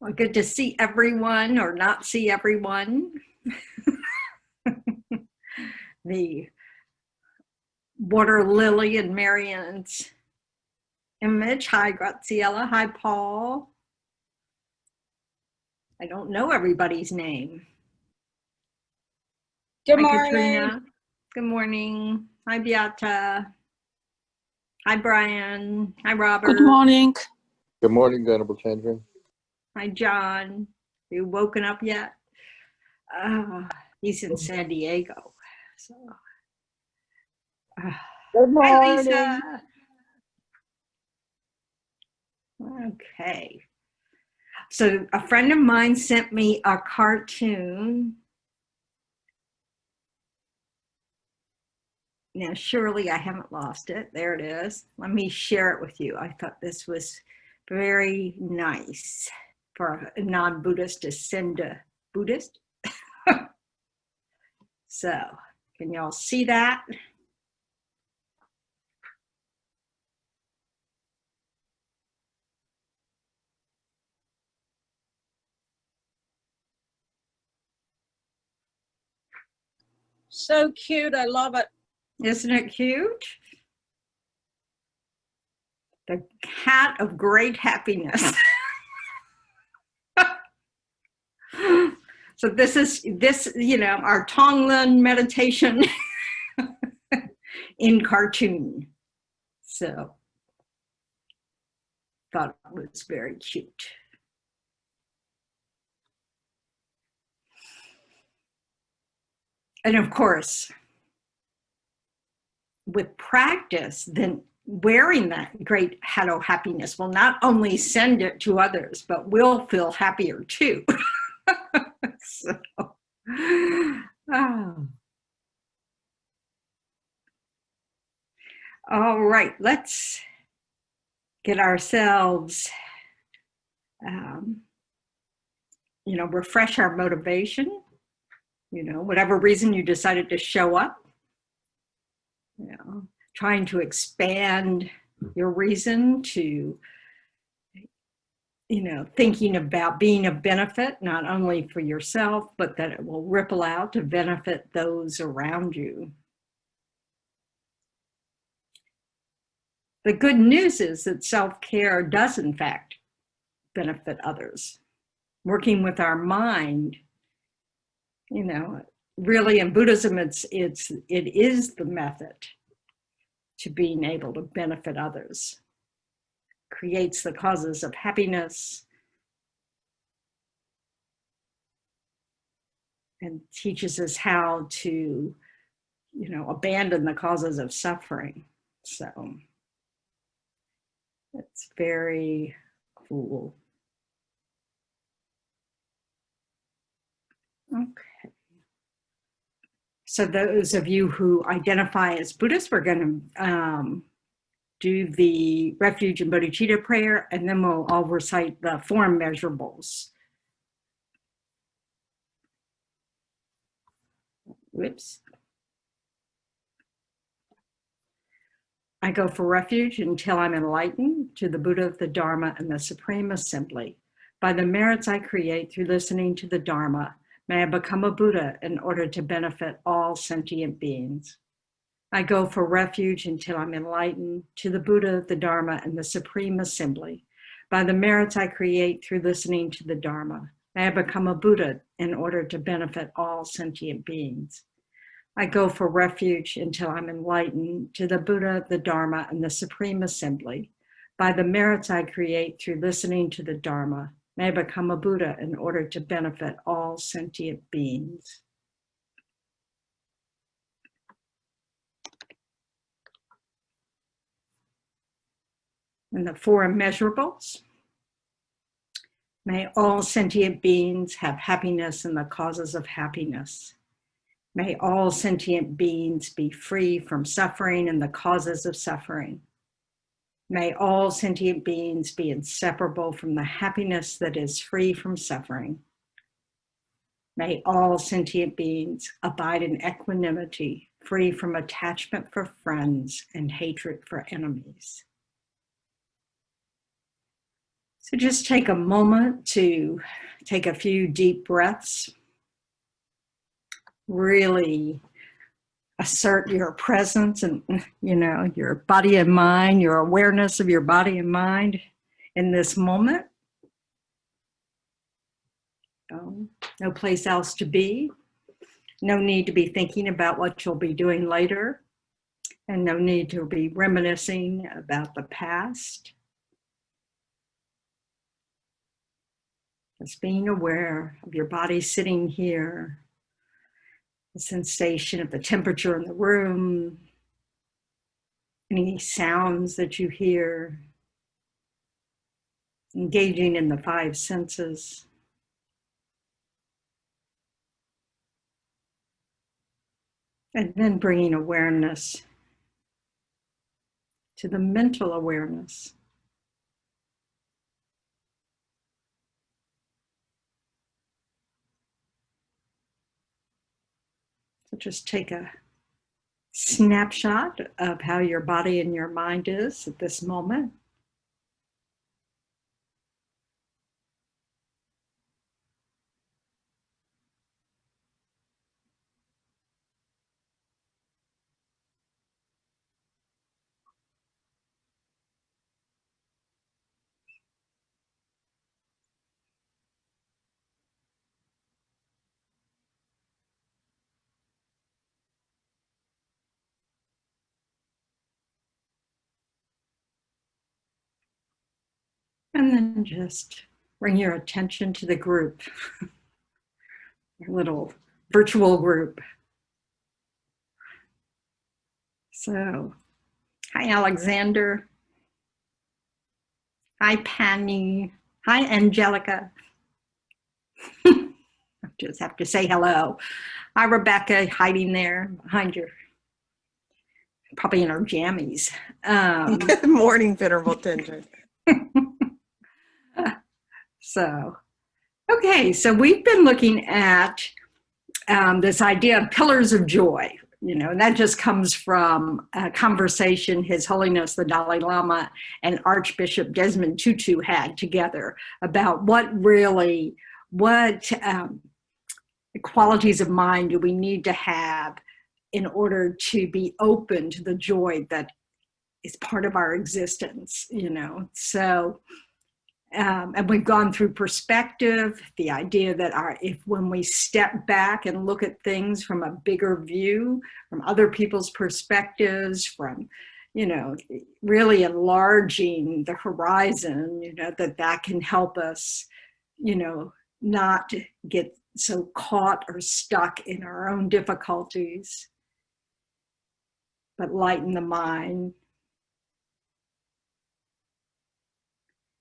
Well, good to see everyone or not see everyone. The water lily in Marianne's image. Hi, Graziella. Hi, Paul. I don't know everybody's name. Good Hi, morning. Katrina. Good morning. Hi, Beata. Hi, Brian. Hi, Robert. Good morning. Good morning, Venerable Tendron. Hi, John. Are you woken up yet? He's in San Diego. So. Good morning. Hi, Lisa. Okay. So a friend of mine sent me a cartoon. Now, surely I haven't lost it. There it is. Let me share it with you. I thought this was very nice for a non-Buddhist to send a Buddhist. So, can y'all see that? So cute. I love it. Isn't it cute? The cat of great happiness. So this is our Tonglen meditation in cartoon. So thought it was very cute. And of course, with practice, then wearing that great hat of happiness will not only send it to others, but we'll feel happier too. So, oh. All right, let's get ourselves, refresh our motivation. Whatever reason you decided to show up, trying to expand your reason to, thinking about being a benefit, not only for yourself, but that it will ripple out to benefit those around you. The good news is that self-care does, in fact, benefit others. Working with our mind, really in Buddhism, it is the method to being able to benefit others. Creates the causes of happiness and teaches us how to, abandon the causes of suffering. So it's very cool. Okay. So those of you who identify as Buddhists, we're going to do the refuge and bodhicitta prayer, and then we'll all recite the form measurables. Whoops. I go for refuge until I'm enlightened to the Buddha, the Dharma, and the Supreme Assembly. By the merits I create through listening to the Dharma, may I become a Buddha in order to benefit all sentient beings. I go for refuge until I'm enlightened to the Buddha, the Dharma, and the Supreme Assembly. By the merits I create through listening to the Dharma, may I become a Buddha in order to benefit all sentient beings. I go for refuge until I'm enlightened to the Buddha, the Dharma, and the Supreme Assembly. By the merits I create through listening to the Dharma, may I become a Buddha in order to benefit all sentient beings. And the four immeasurables. May all sentient beings have happiness and the causes of happiness. May all sentient beings be free from suffering and the causes of suffering. May all sentient beings be inseparable from the happiness that is free from suffering. May all sentient beings abide in equanimity, free from attachment for friends and hatred for enemies. So just take a moment to take a few deep breaths. Really assert your presence and, your body and mind, your awareness of your body and mind in this moment. No place else to be. No need to be thinking about what you'll be doing later. And no need to be reminiscing about the past. Just being aware of your body sitting here, the sensation of the temperature in the room, any sounds that you hear, engaging in the 5 senses. And then bringing awareness to the mental awareness. So just take a snapshot of how your body and your mind is at this moment. And then just bring your attention to the group, your little virtual group. So, hi Alexander. Hi Penny. Hi Angelica. I just have to say hello. Hi Rebecca, hiding there behind your, probably in her jammies. Good morning, Venerable Tendron. So, okay, so we've been looking at this idea of pillars of joy, and that just comes from a conversation His Holiness the Dalai Lama and Archbishop Desmond Tutu had together about what qualities of mind do we need to have in order to be open to the joy that is part of our existence, So, and we've gone through perspective, the idea that when we step back and look at things from a bigger view, from other people's perspectives, from, really enlarging the horizon, that can help us, not get so caught or stuck in our own difficulties, but lighten the mind.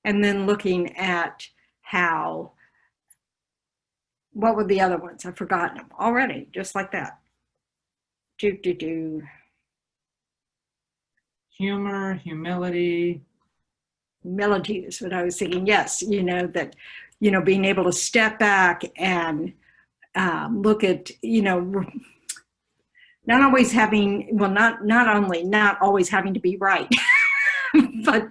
And then looking at what were the other ones? I've forgotten them already, just like that. Humor, humility. Humility is what I was thinking. Yes, that, being able to step back and look at, not always having, well, not always having to be right, but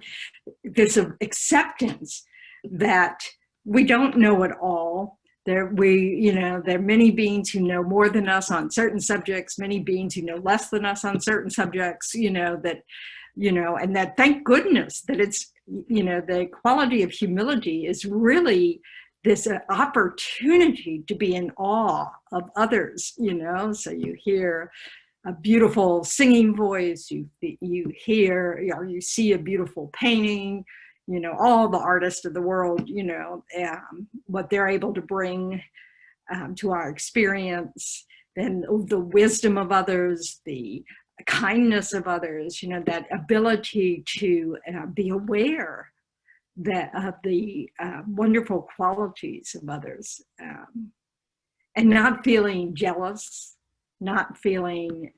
this acceptance that we don't know it all. There are many beings who know more than us on certain subjects, many beings who know less than us on certain subjects, and that thank goodness that it's, the quality of humility is really this opportunity to be in awe of others, so you hear a beautiful singing voice, you hear or you see a beautiful painting, all the artists of the world, what they're able to bring to our experience, then the wisdom of others, the kindness of others, that ability to be aware of the wonderful qualities of others, and not feeling jealous, not feeling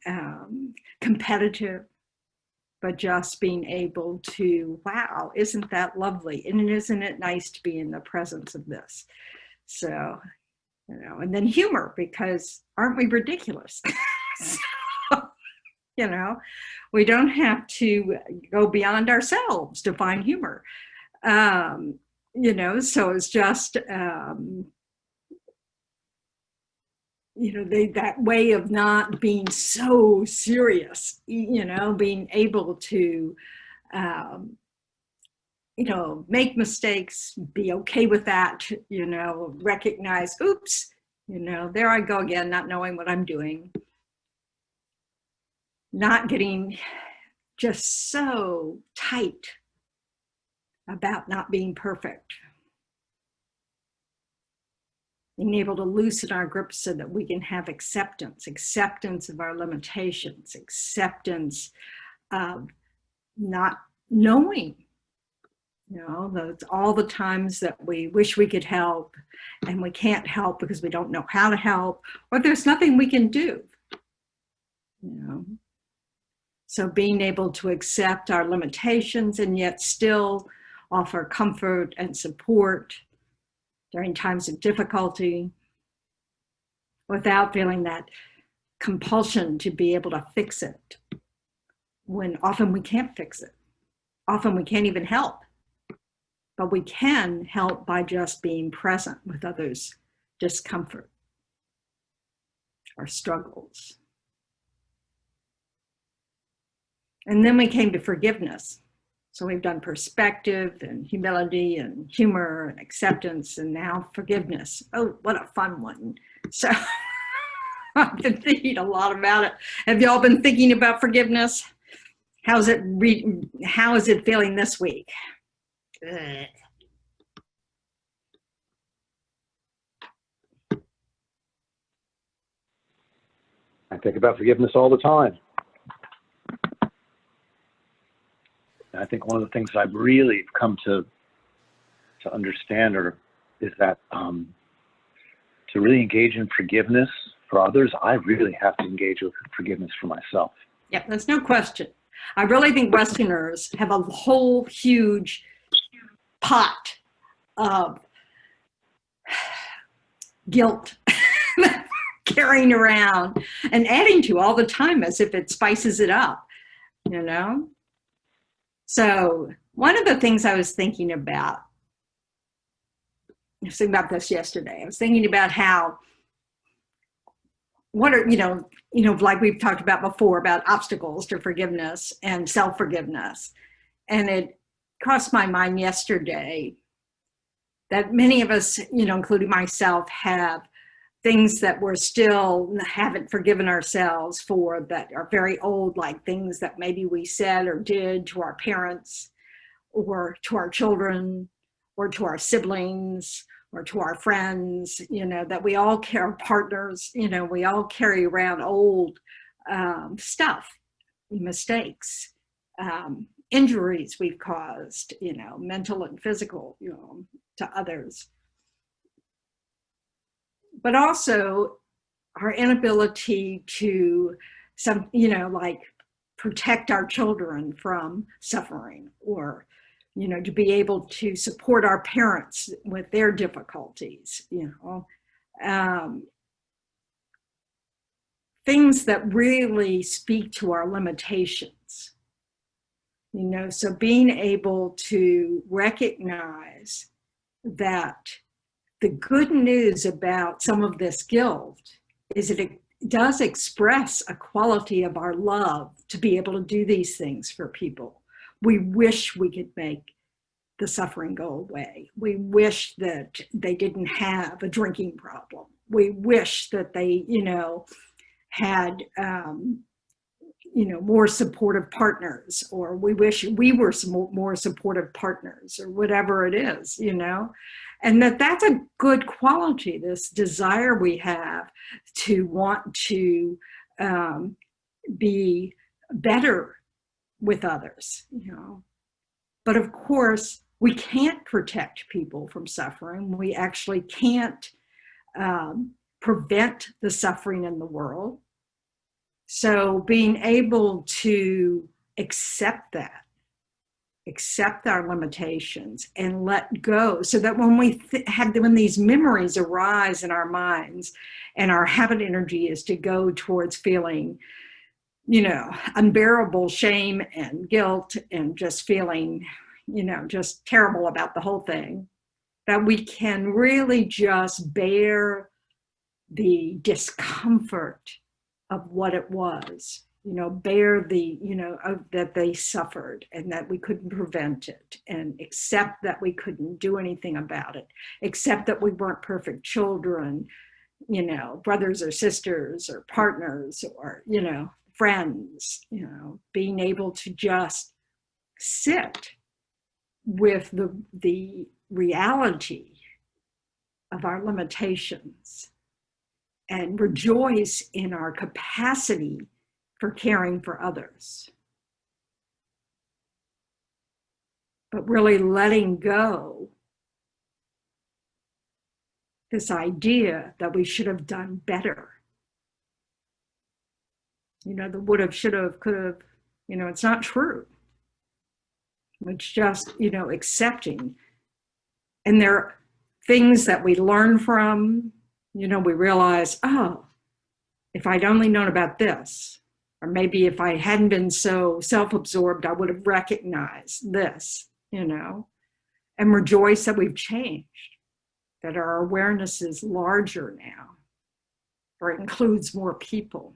competitive, but just being able to, wow, isn't that lovely? And isn't it nice to be in the presence of this? So, and then humor, because aren't we ridiculous? So, we don't have to go beyond ourselves to find humor. So it's just, that way of not being so serious, being able to, make mistakes, be okay with that, recognize, oops, there I go again, not knowing what I'm doing, not getting just so tight about not being perfect. Being able to loosen our grip so that we can have acceptance of our limitations, acceptance of not knowing, those all the times that we wish we could help and we can't help because we don't know how to help, or there's nothing we can do, So being able to accept our limitations and yet still offer comfort and support during times of difficulty without feeling that compulsion to be able to fix it, when often we can't fix it. Often we can't even help, but we can help by just being present with others' discomfort or struggles. And then we came to forgiveness. So we've done perspective and humility and humor and acceptance, and now forgiveness. Oh, what a fun one. So I've been thinking a lot about it. Have y'all been thinking about forgiveness? How is it feeling this week? Ugh. I think about forgiveness all the time. And I think one of the things I've really come to understand is that to really engage in forgiveness for others, I really have to engage with forgiveness for myself. Yep, there's no question. I really think Westerners have a whole huge pot of guilt carrying around and adding to all the time as if it spices it up, So one of the things I was thinking about, I was thinking about this yesterday. I was thinking about how, what are, like we've talked about before, about obstacles to forgiveness and self-forgiveness. And it crossed my mind yesterday that many of us, including myself, have things that we're still haven't forgiven ourselves for, that are very old, like things that maybe we said or did to our parents or to our children or to our siblings or to our friends, that we all carry, partners, we all carry around old stuff, mistakes, injuries we've caused, mental and physical, to others. But also our inability to protect our children from suffering, or, to be able to support our parents with their difficulties, things that really speak to our limitations, so being able to recognize that the good news about some of this guilt is that it does express a quality of our love to be able to do these things for people. We wish we could make the suffering go away. We wish that they didn't have a drinking problem. We wish that they, had, more supportive partners, or we wish we were some more supportive partners, or whatever it is, and that's a good quality, this desire we have to want to be better with others, But of course, we can't protect people from suffering. We actually can't prevent the suffering in the world. So being able to accept that, accept our limitations and let go, so that when when these memories arise in our minds and our habit energy is to go towards feeling, unbearable shame and guilt and just feeling, just terrible about the whole thing, that we can really just bear the discomfort of what it was, bear the, that they suffered and that we couldn't prevent it, and accept that we couldn't do anything about it, accept that we weren't perfect children, brothers or sisters or partners or, friends, being able to just sit with the reality of our limitations and rejoice in our capacity for caring for others. But really letting go this idea that we should have done better. The would have, should have, could have, it's not true. It's just, accepting. And there are things that we learn from, we realize, oh, if I'd only known about this, or maybe if I hadn't been so self-absorbed, I would have recognized this, and rejoice that we've changed, that our awareness is larger now, or it includes more people,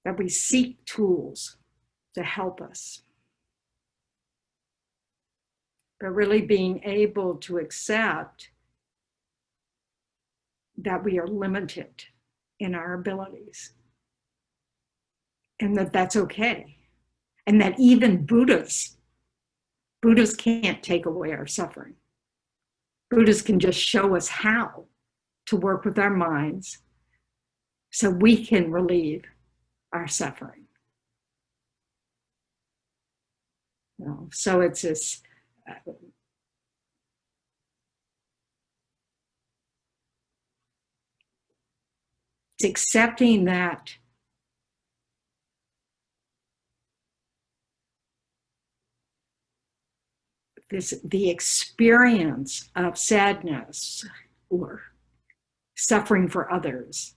that we seek tools to help us. But really being able to accept that we are limited in our abilities, and that that's okay. And that even Buddhas can't take away our suffering. Buddhas can just show us how to work with our minds so we can relieve our suffering. So it's this it's accepting that the experience of sadness or suffering for others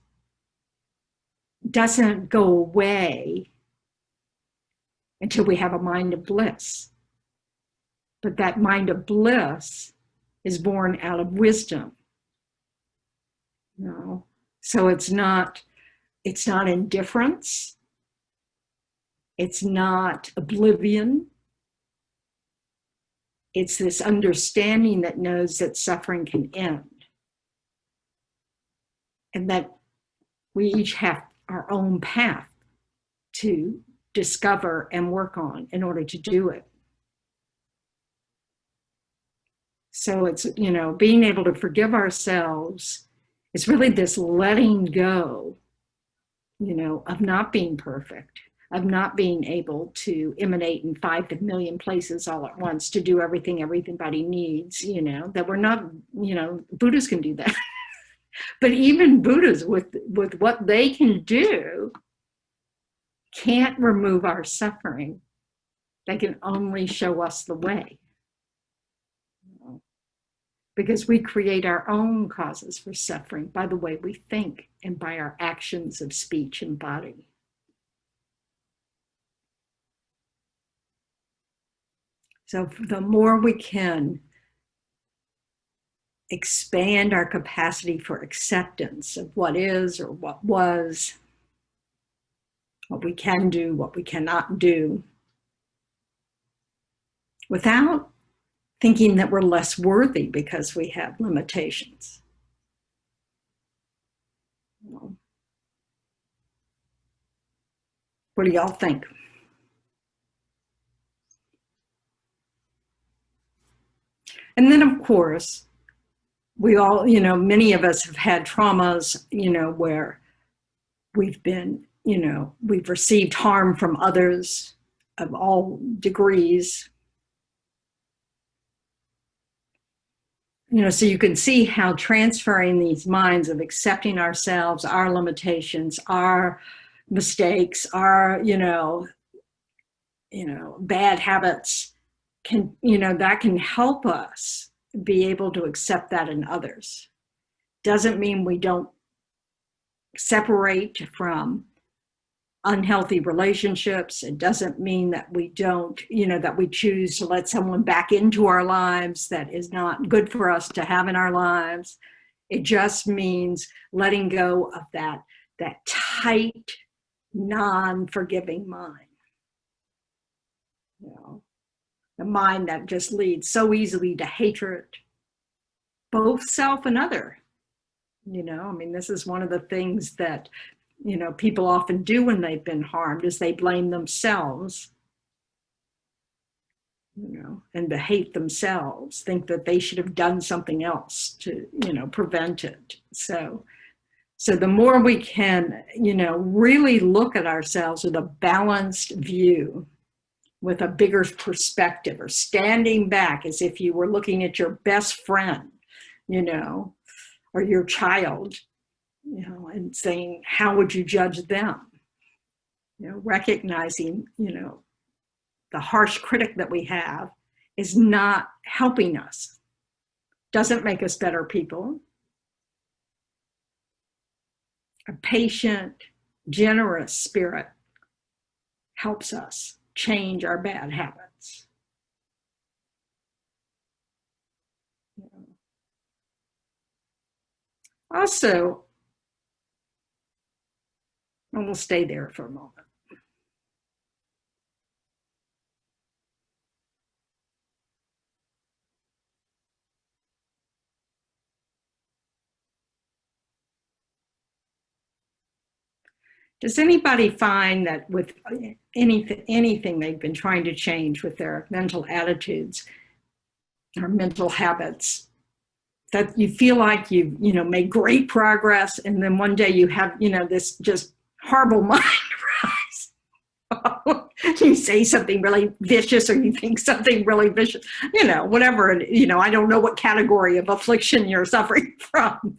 doesn't go away until we have a mind of bliss. But that mind of bliss is born out of wisdom. So it's not indifference. It's not oblivion. It's this understanding that knows that suffering can end. And that we each have our own path to discover and work on in order to do it. So it's, being able to forgive ourselves. It's really this letting go, of not being perfect, of not being able to emanate in 5 million places all at once to do everything everybody needs, that we're not, Buddhists can do that. But even Buddhas with what they can do can't remove our suffering. They can only show us the way. Because we create our own causes for suffering by the way we think and by our actions of speech and body. So the more we can expand our capacity for acceptance of what is or what was, what we can do, what we cannot do, without thinking that we're less worthy because we have limitations. What do y'all think? And then, of course, we all, many of us have had traumas, where we've been, we've received harm from others of all degrees. So you can see how transferring these minds of accepting ourselves, our limitations, our mistakes, our, bad habits can, that can help us be able to accept that in others. Doesn't mean we don't separate from unhealthy relationships. It doesn't mean that we don't, that we choose to let someone back into our lives that is not good for us to have in our lives. It just means letting go of that tight, non-forgiving mind. The mind that just leads so easily to hatred, both self and other. This is one of the things that, people often do when they've been harmed, is they blame themselves, and to hate themselves, think that they should have done something else to, prevent it. So the more we can, really look at ourselves with a balanced view, with a bigger perspective, or standing back as if you were looking at your best friend, or your child, and saying, how would you judge them? Recognizing, the harsh critic that we have is not helping us, doesn't make us better people. A patient, generous spirit helps us change our bad habits. Also, and we'll stay there for a moment. Does anybody find that with anything they've been trying to change with their mental attitudes or mental habits, that you feel like you've made great progress, and then one day you have this just horrible mind rise? You say something really vicious, or you think something really vicious, whatever. I don't know what category of affliction you're suffering from,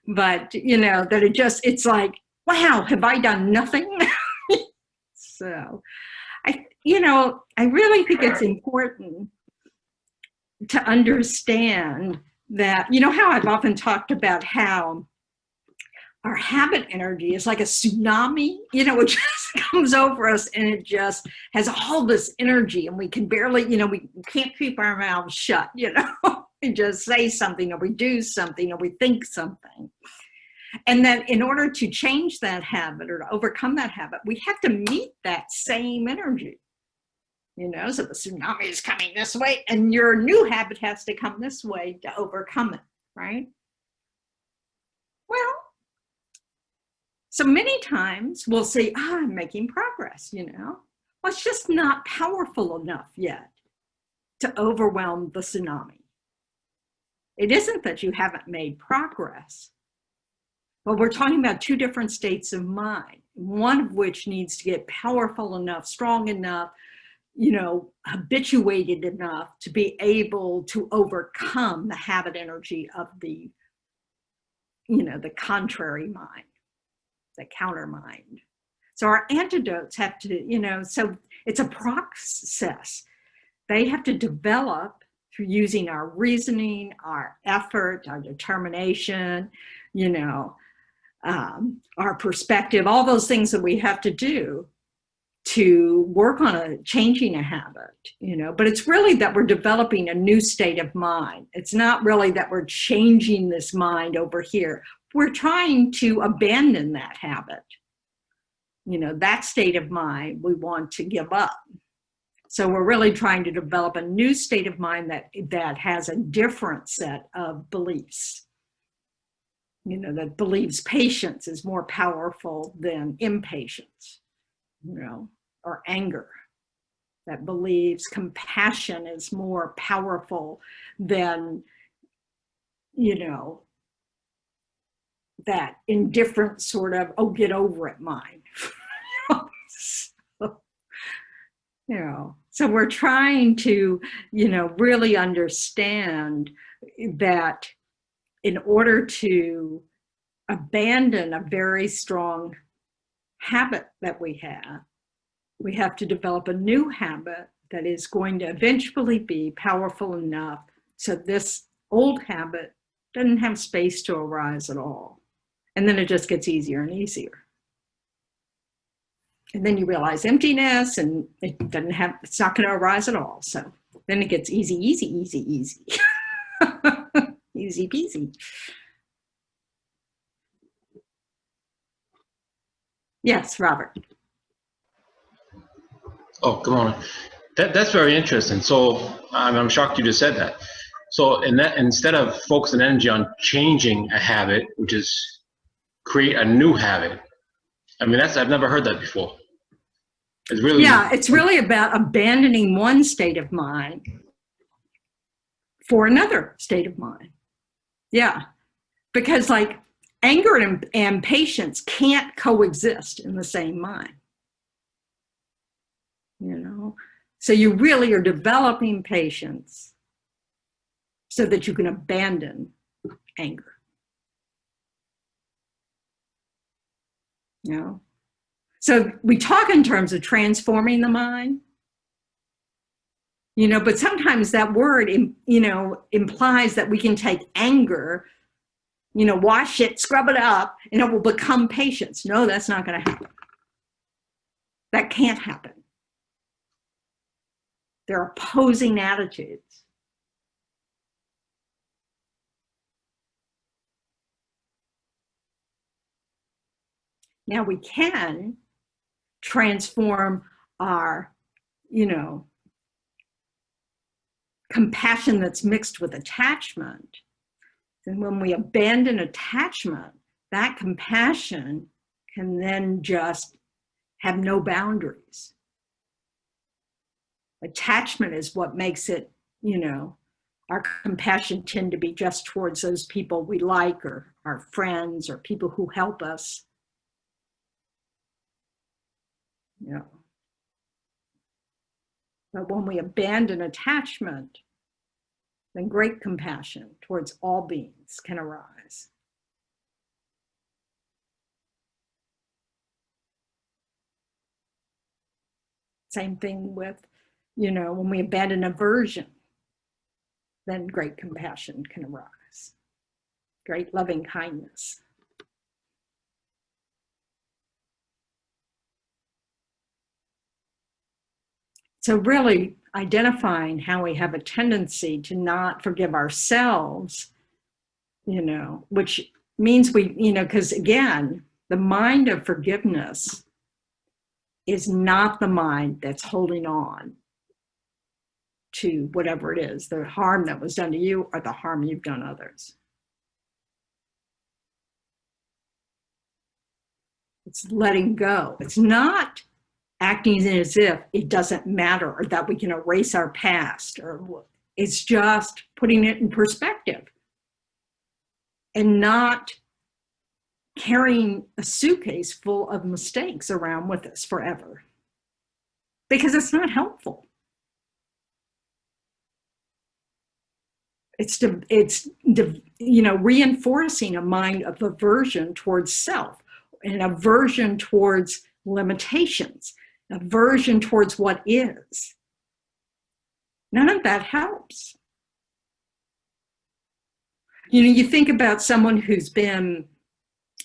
but that it's like, wow, have I done nothing? So I really think it's important to understand that, how I've often talked about how our habit energy is like a tsunami, it just comes over us, and it just has all this energy, and we can barely, we can't keep our mouths shut, we just say something, or we do something, or we think something. And then in order to change that habit, or to overcome that habit, we have to meet that same energy. So the tsunami is coming this way, and your new habit has to come this way to overcome it, right? Well, so many times we'll say, I'm making progress, Well, it's just not powerful enough yet to overwhelm the tsunami. It isn't that you haven't made progress, but we're talking about two different states of mind, one of which needs to get powerful enough, strong enough, habituated enough to be able to overcome the habit energy of the, the contrary mind, the counter mind. So our antidotes have to, so it's a process. They have to develop through using our reasoning, our effort, our determination, our perspective, all those things that we have to do to work on changing a habit, but it's really that we're developing a new state of mind. It's not really that we're changing this mind over here. We're trying to abandon that habit. That state of mind we want to give up. So we're really trying to develop a new state of mind that has a different set of beliefs. That believes patience is more powerful than impatience, or anger. That believes compassion is more powerful than, that indifferent sort of, oh, get over it mind. So we're trying to, really understand that in order to abandon a very strong habit that we have to develop a new habit that is going to eventually be powerful enough so this old habit doesn't have space to arise at all. And then it just gets easier and easier. And then you realize emptiness, and it's not going to arise at all. So then it gets easy, easy, easy, easy. Easy peasy. Yes, Robert. Oh, good morning. That's very interesting. So I'm shocked you just said that. So instead of focusing energy on changing a habit, which is create a new habit. I mean, I've never heard that before. It's really, yeah, it's really about abandoning one state of mind for another state of mind. Yeah, because like anger and patience can't coexist in the same mind. You know, so you really are developing patience so that you can abandon anger. You know, so we talk in terms of transforming the mind, you know, but sometimes that word, you know, implies that we can take anger, you know, wash it, scrub it up, and it will become patience. No, that's not going to happen. That can't happen. They're opposing attitudes. Now we can transform our, you know, compassion that's mixed with attachment. And when we abandon attachment, that compassion can then just have no boundaries. Attachment is what makes it, you know, our compassion tend to be just towards those people we like, or our friends, or people who help us. You know. But when we abandon attachment, then great compassion towards all beings can arise. Same thing with, you know, when we abandon aversion, then great compassion can arise. Great loving kindness. So really identifying how we have a tendency to not forgive ourselves, you know, which means we, you know, because again, the mind of forgiveness is not the mind that's holding on to whatever it is, the harm that was done to you or the harm you've done others. It's letting go. It's not acting as if it doesn't matter or that we can erase our past, or it's just putting it in perspective and not carrying a suitcase full of mistakes around with us forever, because it's not helpful. It's you know, reinforcing a mind of aversion towards self, and aversion towards limitations, aversion towards what is. None of that helps. You know, you think about someone who's been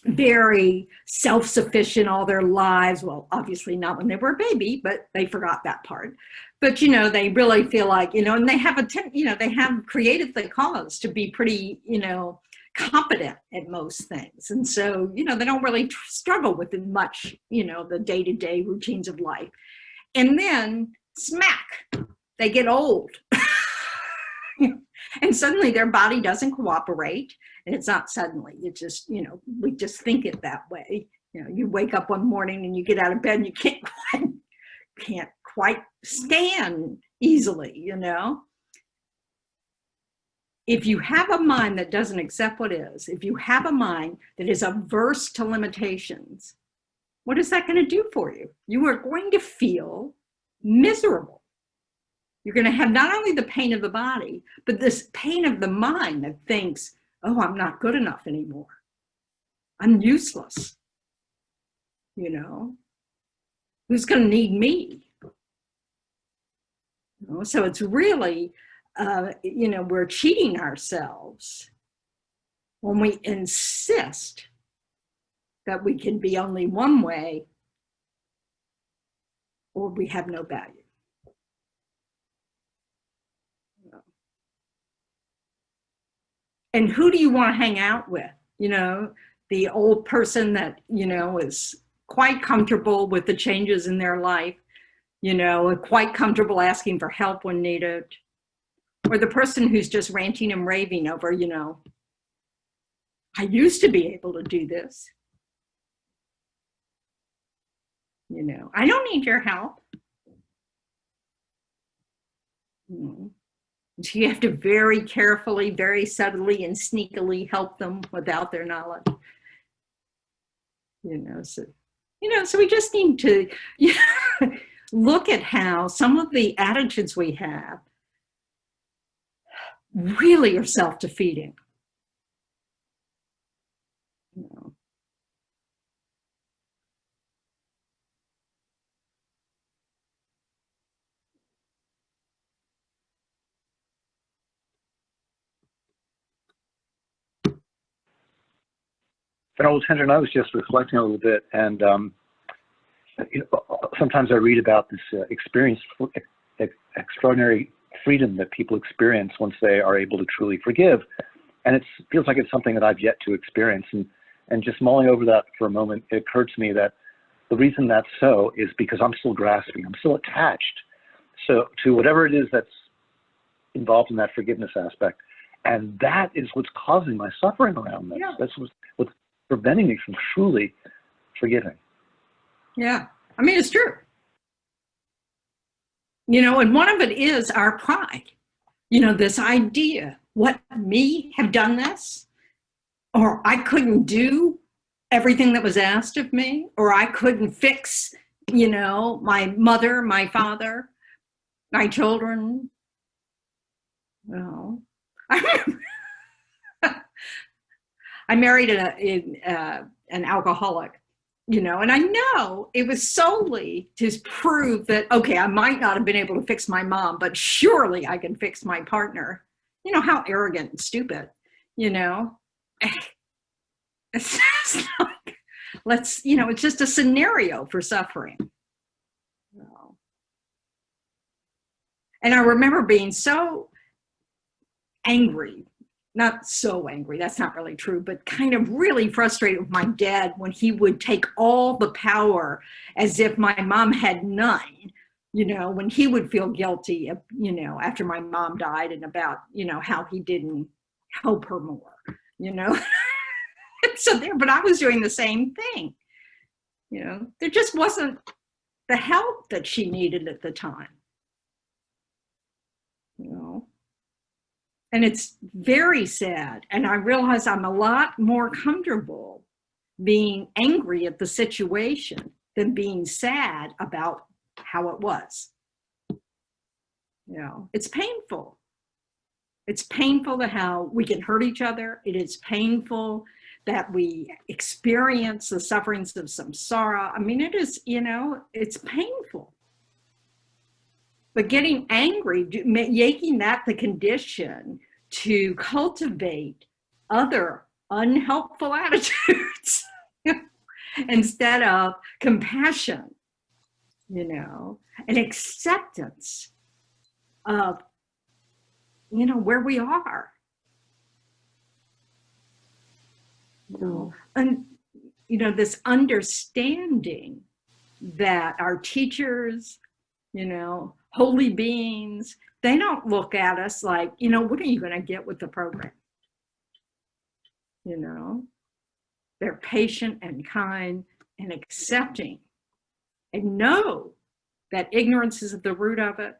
very self-sufficient all their lives. Well, obviously not when they were a baby, but they forgot that part. But, you know, they really feel like, you know, and they have you know, they have created the cause to be pretty, you know, competent at most things. And so, you know, they don't really struggle with it much, you know, the day-to-day routines of life. And then smack, they get old. And suddenly their body doesn't cooperate. And it's not suddenly, it's just, you know, we just think it that way. You know, you wake up one morning and you get out of bed and you can't quite stand easily, you know. If you have a mind that doesn't accept what is, if you have a mind that is averse to limitations, what is that going to do for you? You are going to feel miserable. You're going to have not only the pain of the body, but this pain of the mind that thinks, oh, I'm not good enough anymore. I'm useless. You know, who's going to need me? You know, so it's really, you know, we're cheating ourselves when we insist that we can be only one way or we have no value. And who do you want to hang out with? You know, the old person that, you know, is quite comfortable with the changes in their life, you know, quite comfortable asking for help when needed, or the person who's just ranting and raving over, you know, I used to be able to do this. You know, I don't need your help. So you have to very carefully, very subtly and sneakily help them without their knowledge. So we just need to look at how some of the attitudes we have really are self-defeating. Venerable Tendron, I was just reflecting a little bit, and sometimes I read about this extraordinary freedom that people experience once they are able to truly forgive, and it feels like it's something that I've yet to experience. And just mulling over that for a moment, it occurred to me that the reason that's so is because I'm still grasping, I'm still attached to whatever it is that's involved in that forgiveness aspect, and that is what's causing my suffering around this. Yeah. That's what's preventing me from truly forgiving. Yeah, I mean, it's true. And one of it is our pride. This idea, what, me have done this? Or I couldn't do everything that was asked of me, or I couldn't fix, my mother, my father, my children. Well, I married an alcoholic, and I know it was solely to prove that, okay, I might not have been able to fix my mom, but surely I can fix my partner. How arrogant and stupid, It's just like, it's just a scenario for suffering. And I remember being so angry. Not so angry, that's not really true, but kind of really frustrated with my dad when he would take all the power as if my mom had none, when he would feel guilty, after my mom died, and about, how he didn't help her more, but I was doing the same thing. There just wasn't the help that she needed at the time, And it's very sad. And I realize I'm a lot more comfortable being angry at the situation than being sad about how it was. It's painful. It's painful to how we can hurt each other. It is painful that we experience the sufferings of samsara. I mean, it is, it's painful. But getting angry, making that the condition to cultivate other unhelpful attitudes instead of compassion, and acceptance of, where we are. And, this understanding that our teachers, holy beings, they don't look at us like, what are you going to get with the program? They're patient and kind and accepting and know that ignorance is at the root of it.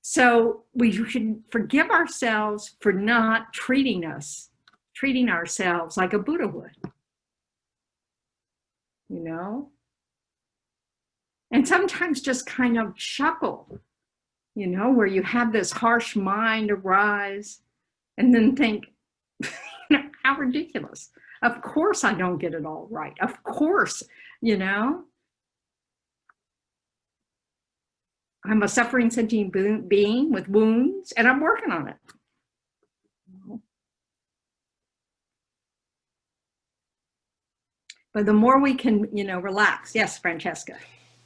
So we should forgive ourselves for not treating ourselves like a Buddha would. And sometimes just kind of chuckle, where you have this harsh mind arise and then think, how ridiculous. Of course I don't get it all right. Of course, I'm a suffering sentient being with wounds, and I'm working on it. But the more we can, relax. Yes, Francesca.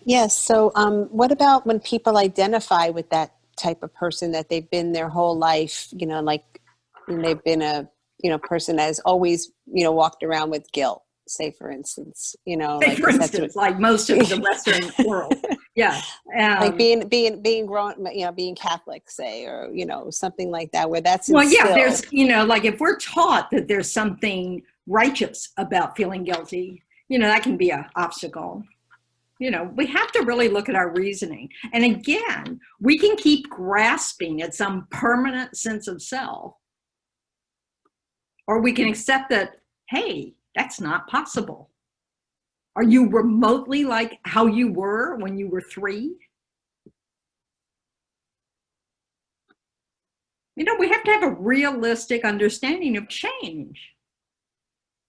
Yes. So what about when people identify with that type of person that they've been their whole life, like they've been a, person that has always, walked around with guilt, say, for instance, Say, like, for 'cause that's instance, like most of the Western world. Yeah. like being grown, being Catholic, say, or, something like that, where that's Well, yeah, instilled. there's, like if we're taught that there's something righteous about feeling guilty, that can be an obstacle. We have to really look at our reasoning. And again, we can keep grasping at some permanent sense of self, or we can accept that, hey, that's not possible. Are you remotely like how you were when you were 3? We have to have a realistic understanding of change.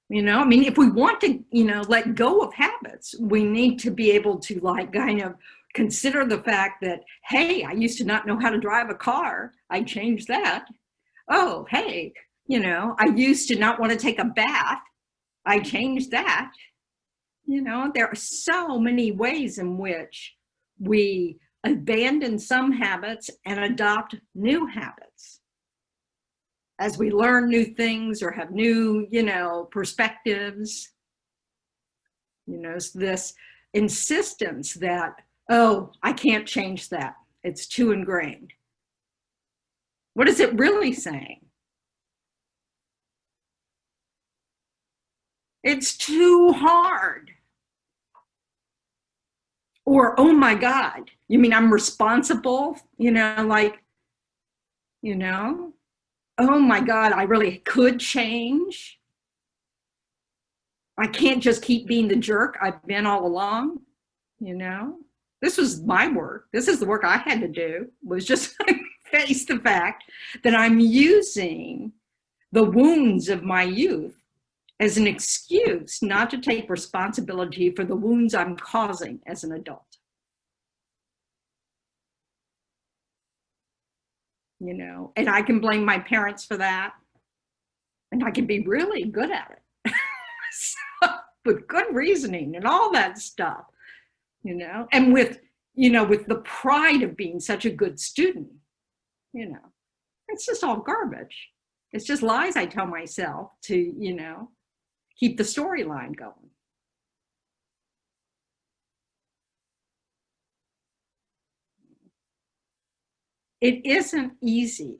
If we want to, let go of habits, we need to be able to kind of consider the fact that, hey, I used to not know how to drive a car. I changed that. Oh, hey, I used to not want to take a bath. I changed that. There are so many ways in which we abandon some habits and adopt new habits. As we learn new things or have new, perspectives, this insistence that, oh, I can't change that. It's too ingrained. What is it really saying? It's too hard. Or, oh my God, you mean I'm responsible? Oh my God, I really could change. I can't just keep being the jerk I've been all along. This was my work. This is the work I had to do, was just face the fact that I'm using the wounds of my youth as an excuse not to take responsibility for the wounds I'm causing as an adult. And I can blame my parents for that. And I can be really good at it. With good reasoning and all that stuff, and with the pride of being such a good student, it's just all garbage. It's just lies I tell myself to, keep the storyline going. It isn't easy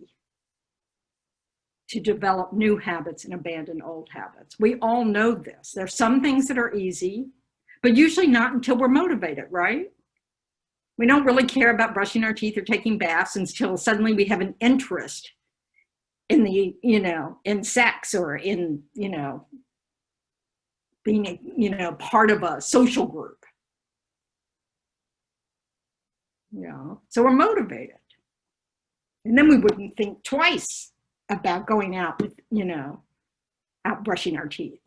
to develop new habits and abandon old habits. We all know this. There's some things that are easy, but usually not until we're motivated, right? We don't really care about brushing our teeth or taking baths until suddenly we have an interest in the, in sex or in, being, part of a social group. So we're motivated. And then we wouldn't think twice about going out with, out brushing our teeth.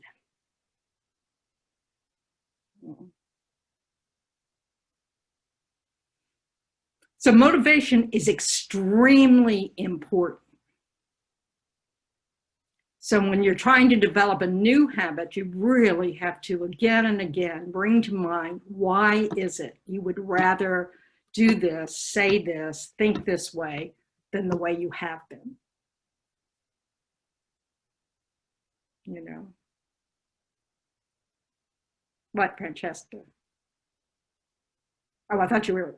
So motivation is extremely important. So when you're trying to develop a new habit, you really have to again and again bring to mind, why is it you would rather do this, say this, think this way than the way you have been? What, Francesca? Oh, I thought you were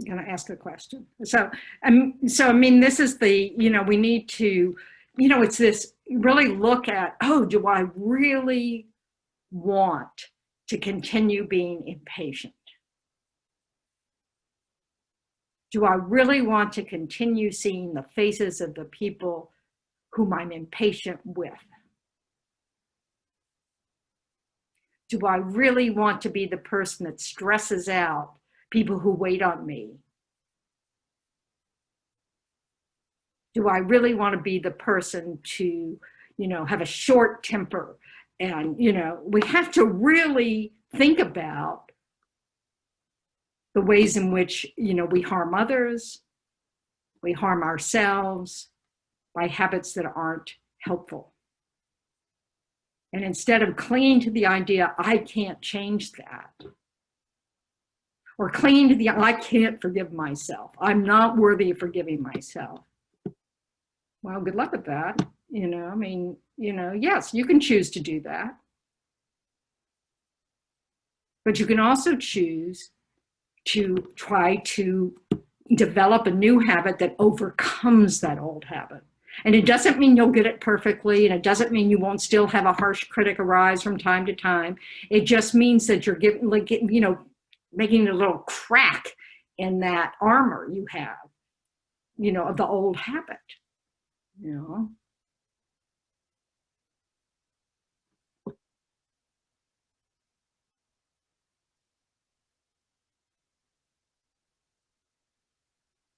going to ask a question. So I mean, this is the, we need to, it's this really look at, oh, do I really want to continue being impatient? Do I really want to continue seeing the faces of the people whom I'm impatient with? Do I really want to be the person that stresses out people who wait on me? Do I really want to be the person to, have a short temper? And, we have to really think about the ways in which, we harm others, we harm ourselves by habits that aren't helpful. And instead of clinging to the idea, I can't change that, or clinging to the, I can't forgive myself, I'm not worthy of forgiving myself. Well, good luck with that. You know, I mean, you know, yes, you can choose to do that. But you can also choose to try to develop a new habit that overcomes that old habit. And it doesn't mean you'll get it perfectly, and it doesn't mean you won't still have a harsh critic arise from time to time. It just means that you're getting, like, you know, making a little crack in that armor you have, you know, of the old habit, you know.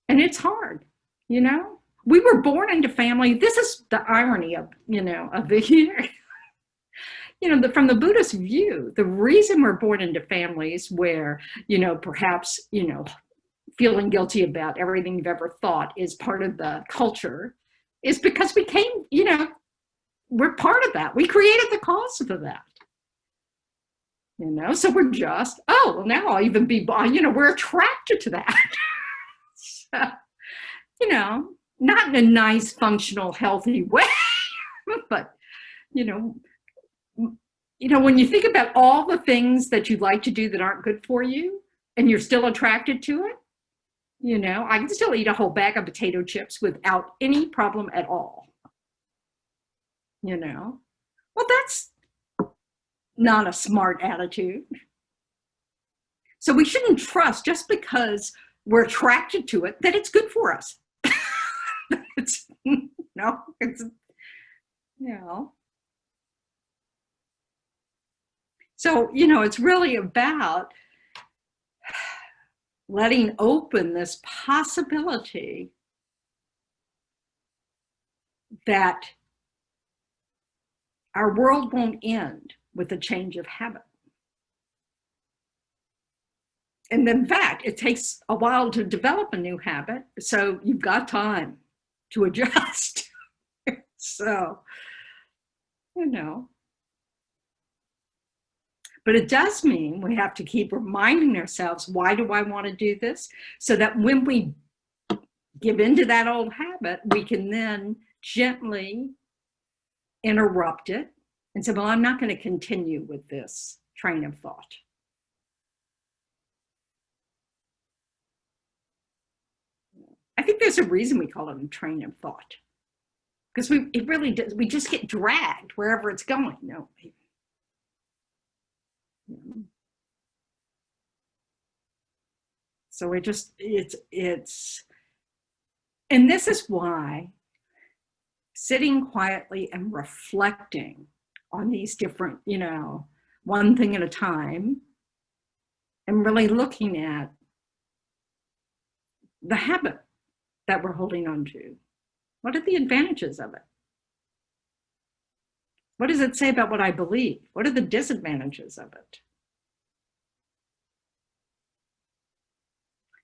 And it's hard, you know. We were born into family. This is the irony of, you know, of the year. You know, from the Buddhist view, the reason we're born into families where, you know, perhaps, you know, feeling guilty about everything you've ever thought is part of the culture is because we came, you know, we're part of that. We created the cause of that. You know, so we're just, oh, well, now I'll even be, you know, we're attracted to that. So, you know, not in a nice, functional, healthy way, but, you know, when you think about all the things that you like to do that aren't good for you, and you're still attracted to it, you know, I can still eat a whole bag of potato chips without any problem at all. You know, well, that's not a smart attitude. So we shouldn't trust just because we're attracted to it that it's good for us. It's, no, it's, you know. So, you know, it's really about letting open this possibility that our world won't end with a change of habit. And in fact, it takes a while to develop a new habit, so you've got time to adjust. So, you know. But it does mean we have to keep reminding ourselves, why do I want to do this? So that when we give into that old habit, we can then gently interrupt it and say, well, I'm not going to continue with this train of thought. I think there's a reason we call it a train of thought, because it really does. We just get dragged wherever it's going. No. So it's, and this is why sitting quietly and reflecting on these different, you know, one thing at a time, and really looking at the habit that we're holding on to. What are the advantages of it? What does it say about what I believe? What are the disadvantages of it?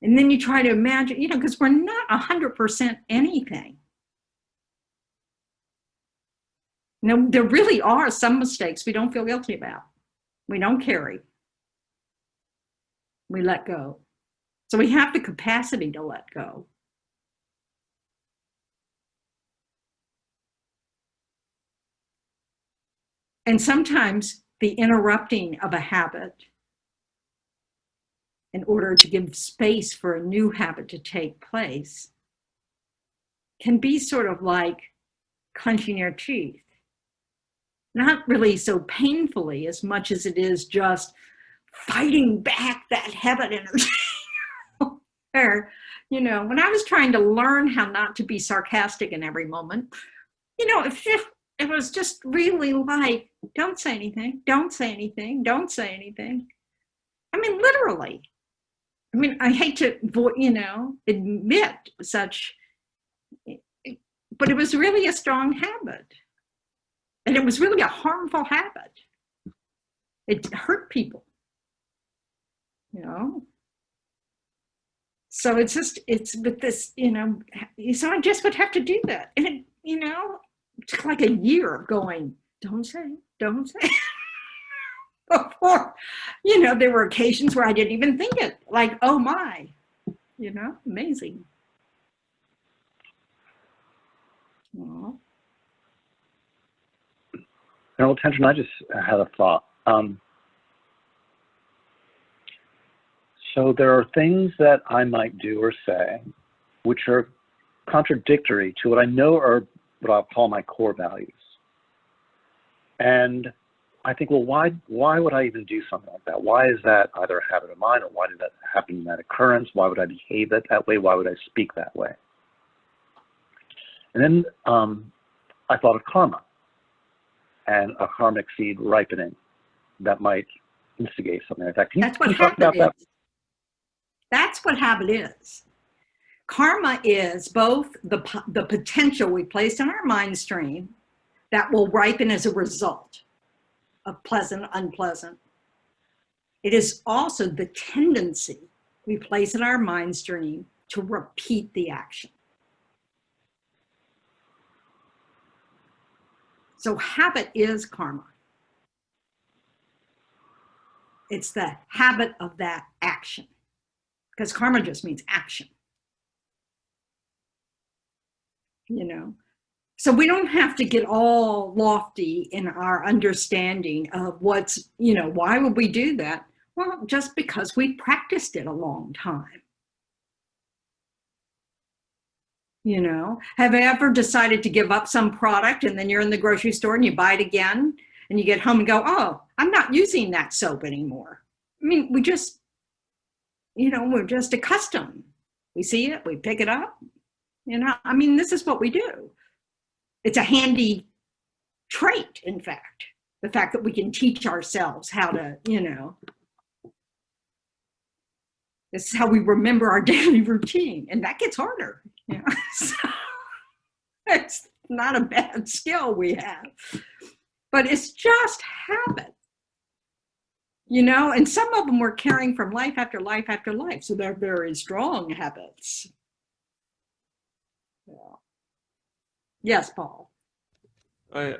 And then you try to imagine, you know, because we're not 100% anything. You know, there really are some mistakes we don't feel guilty about. We don't carry. We let go. So we have the capacity to let go. And sometimes the interrupting of a habit in order to give space for a new habit to take place can be sort of like clenching your teeth. Not really so painfully as much as it is just fighting back that habit energy. Or, you know, when I was trying to learn how not to be sarcastic in every moment, you know, it was just really like, don't say anything, don't say anything, don't say anything. I mean, literally. I mean, I hate to, you know, admit such, but it was really a strong habit. And it was really a harmful habit. It hurt people, you know? So it's just, it's with this, you know, so I just would have to do that. And it, you know, took like a year of going, don't say, don't say it. Before, there were occasions where I didn't even think it, like, oh my, amazing. Aww. Venerable Tendron, I just had a thought. So there are things that I might do or say which are contradictory to what I know are what I'll call my core values. And I think, well, why would I even do something like that? Why is that either a habit of mine, or why did that happen in that occurrence? Why would I behave that way? Why would I speak that way? And then I thought of karma and a karmic seed ripening that might instigate something like that. Can you talk about that? That's what habit is. Karma is both the potential we place in our mind stream that will ripen as a result of pleasant, unpleasant. It is also the tendency we place in our mind stream to repeat the action. So habit is karma. It's the habit of that action, because karma just means action. So we don't have to get all lofty in our understanding of what's, why would we do that? Well, just because we practiced it a long time. Have you ever decided to give up some product and then you're in the grocery store and you buy it again and you get home and go, oh, I'm not using that soap anymore. I mean, we just, we're just accustomed. We see it, we pick it up. This is what we do. It's a handy trait, in fact, the fact that we can teach ourselves how to, this is how we remember our daily routine, and that gets harder. So it's not a bad skill we have, but it's just habit, and some of them we're carrying from life after life after life, so they're very strong habits. Yeah. Yes, Paul. I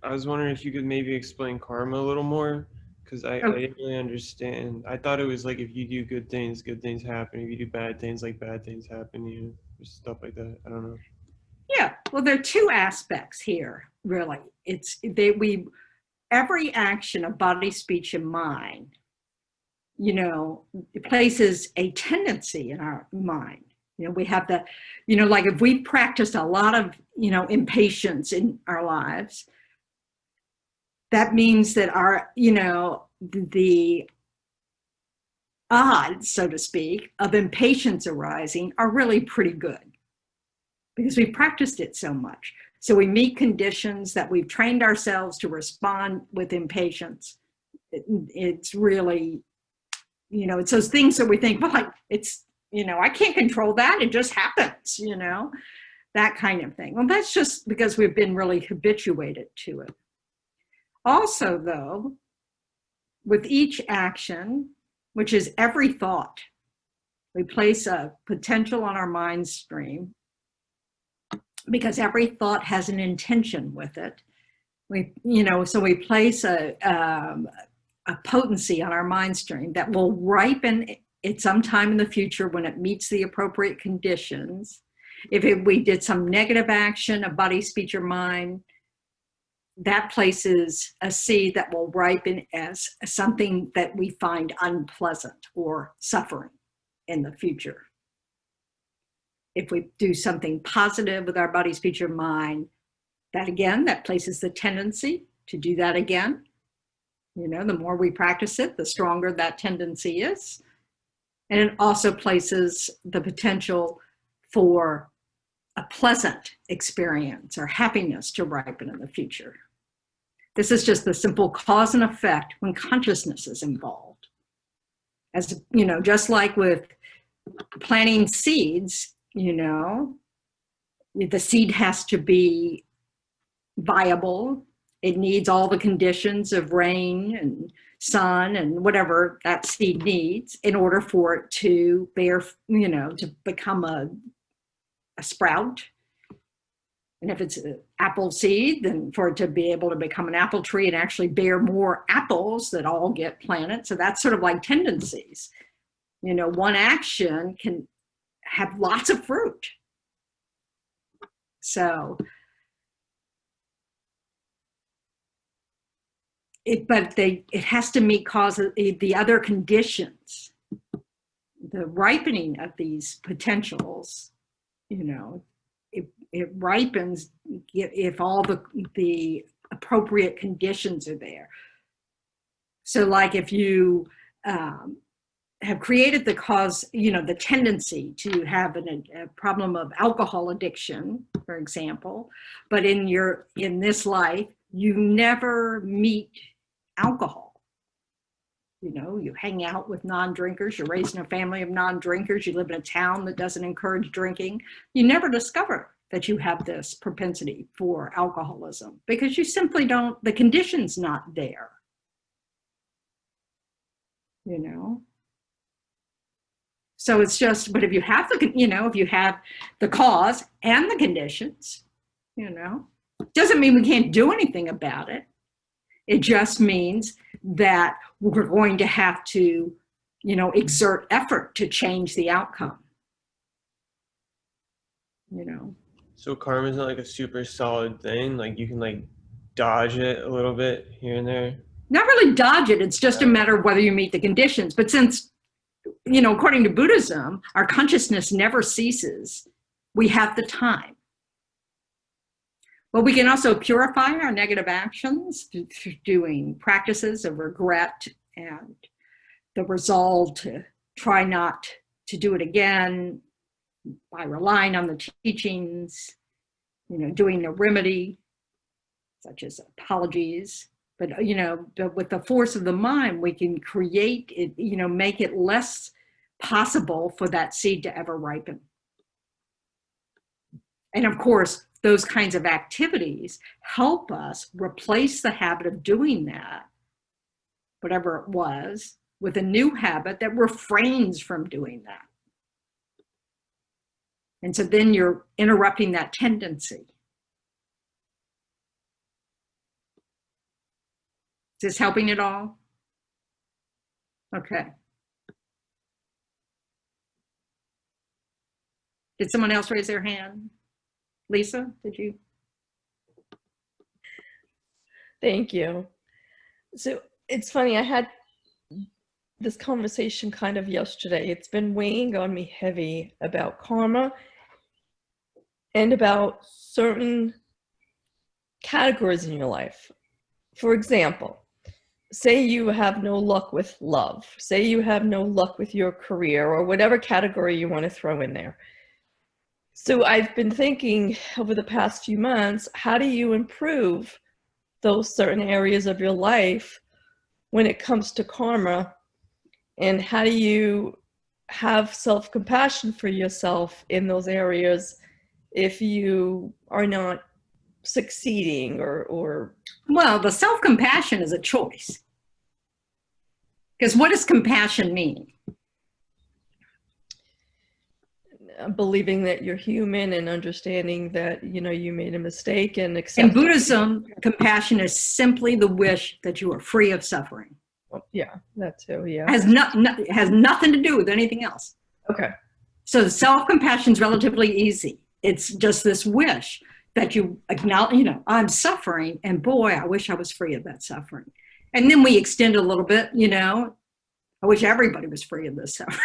was wondering if you could maybe explain karma a little more, because I didn't really understand. I thought it was like, if you do good things happen. If you do bad things happen, or stuff like that. I don't know. Yeah, well, there are two aspects here, really. Every action of body, speech, and mind, it places a tendency in our mind. We have the, like if we practiced a lot of, impatience in our lives, that means that our, the odds, so to speak, of impatience arising are really pretty good because we've practiced it so much. So we meet conditions that we've trained ourselves to respond with impatience. It's really, it's those things that we think, well, it's, I can't control that. It just happens, that kind of thing. Well, that's just because we've been really habituated to it. Also, though, with each action, which is every thought, we place a potential on our mind stream because every thought has an intention with it. So we place a potency on our mind stream that will ripen at some time in the future when it meets the appropriate conditions. If we did some negative action of body, speech, or mind, that places a seed that will ripen as something that we find unpleasant or suffering in the future. If we do something positive with our body, speech, or mind, that places the tendency to do that again. The more we practice it, the stronger that tendency is. And it also places the potential for a pleasant experience or happiness to ripen in the future. This is just the simple cause and effect when consciousness is involved. As just like with planting seeds, the seed has to be viable. It needs all the conditions of rain and sun and whatever that seed needs in order for it to bear, to become a sprout. And if it's an apple seed, then for it to be able to become an apple tree and actually bear more apples that all get planted. So that's sort of like tendencies. You know, one action can have lots of fruit. So, it has to meet the other conditions. The ripening of these potentials, you know, it ripens if all the appropriate conditions are there. So like if you have created the cause, you know, the tendency to have a problem of alcohol addiction, for example, but in this life, you never meet alcohol. You know, you hang out with non-drinkers, you're raised in a family of non-drinkers, you live in a town that doesn't encourage drinking. You never discover that you have this propensity for alcoholism because you simply don't, the condition's not there. You know? So it's just, but if you have if you have the cause and the conditions, you know, doesn't mean we can't do anything about it. It just means that we're going to have to, you know, exert effort to change the outcome. You know. So karma is not like a super solid thing. Like you can like dodge it a little bit here and there. Not really dodge it. It's just a matter of whether you meet the conditions. But since, you know, according to Buddhism, our consciousness never ceases. We have the time. But we can also purify our negative actions through doing practices of regret and the resolve to try not to do it again by relying on the teachings, you know, doing the remedy, such as apologies. But, you know, with the force of the mind, we can create it, you know, make it less possible for that seed to ever ripen. And of course, those kinds of activities help us replace the habit of doing that, whatever it was, with a new habit that refrains from doing that. And so then you're interrupting that tendency. Is this helping at all? Okay. Did someone else raise their hand? Lisa, did you? Thank you. So it's funny, I had this conversation kind of yesterday. It's been weighing on me heavy about karma and about certain categories in your life. For example, say you have no luck with love, say you have no luck with your career, or whatever category you want to throw in there. So I've been thinking over the past few months, how do you improve those certain areas of your life when it comes to karma? And how do you have self-compassion for yourself in those areas if you are not succeeding or... Well, the self-compassion is a choice. Because what does compassion mean? Believing that you're human and understanding that, you know, you made a mistake and In accepting. Buddhism, compassion is simply the wish that you are free of suffering. Yeah, that too, yeah. Has nothing to do with anything else. Okay. So self-compassion is relatively easy. It's just this wish that you acknowledge, you know, I'm suffering and boy, I wish I was free of that suffering. And then we extend a little bit, you know, I wish everybody was free of this suffering.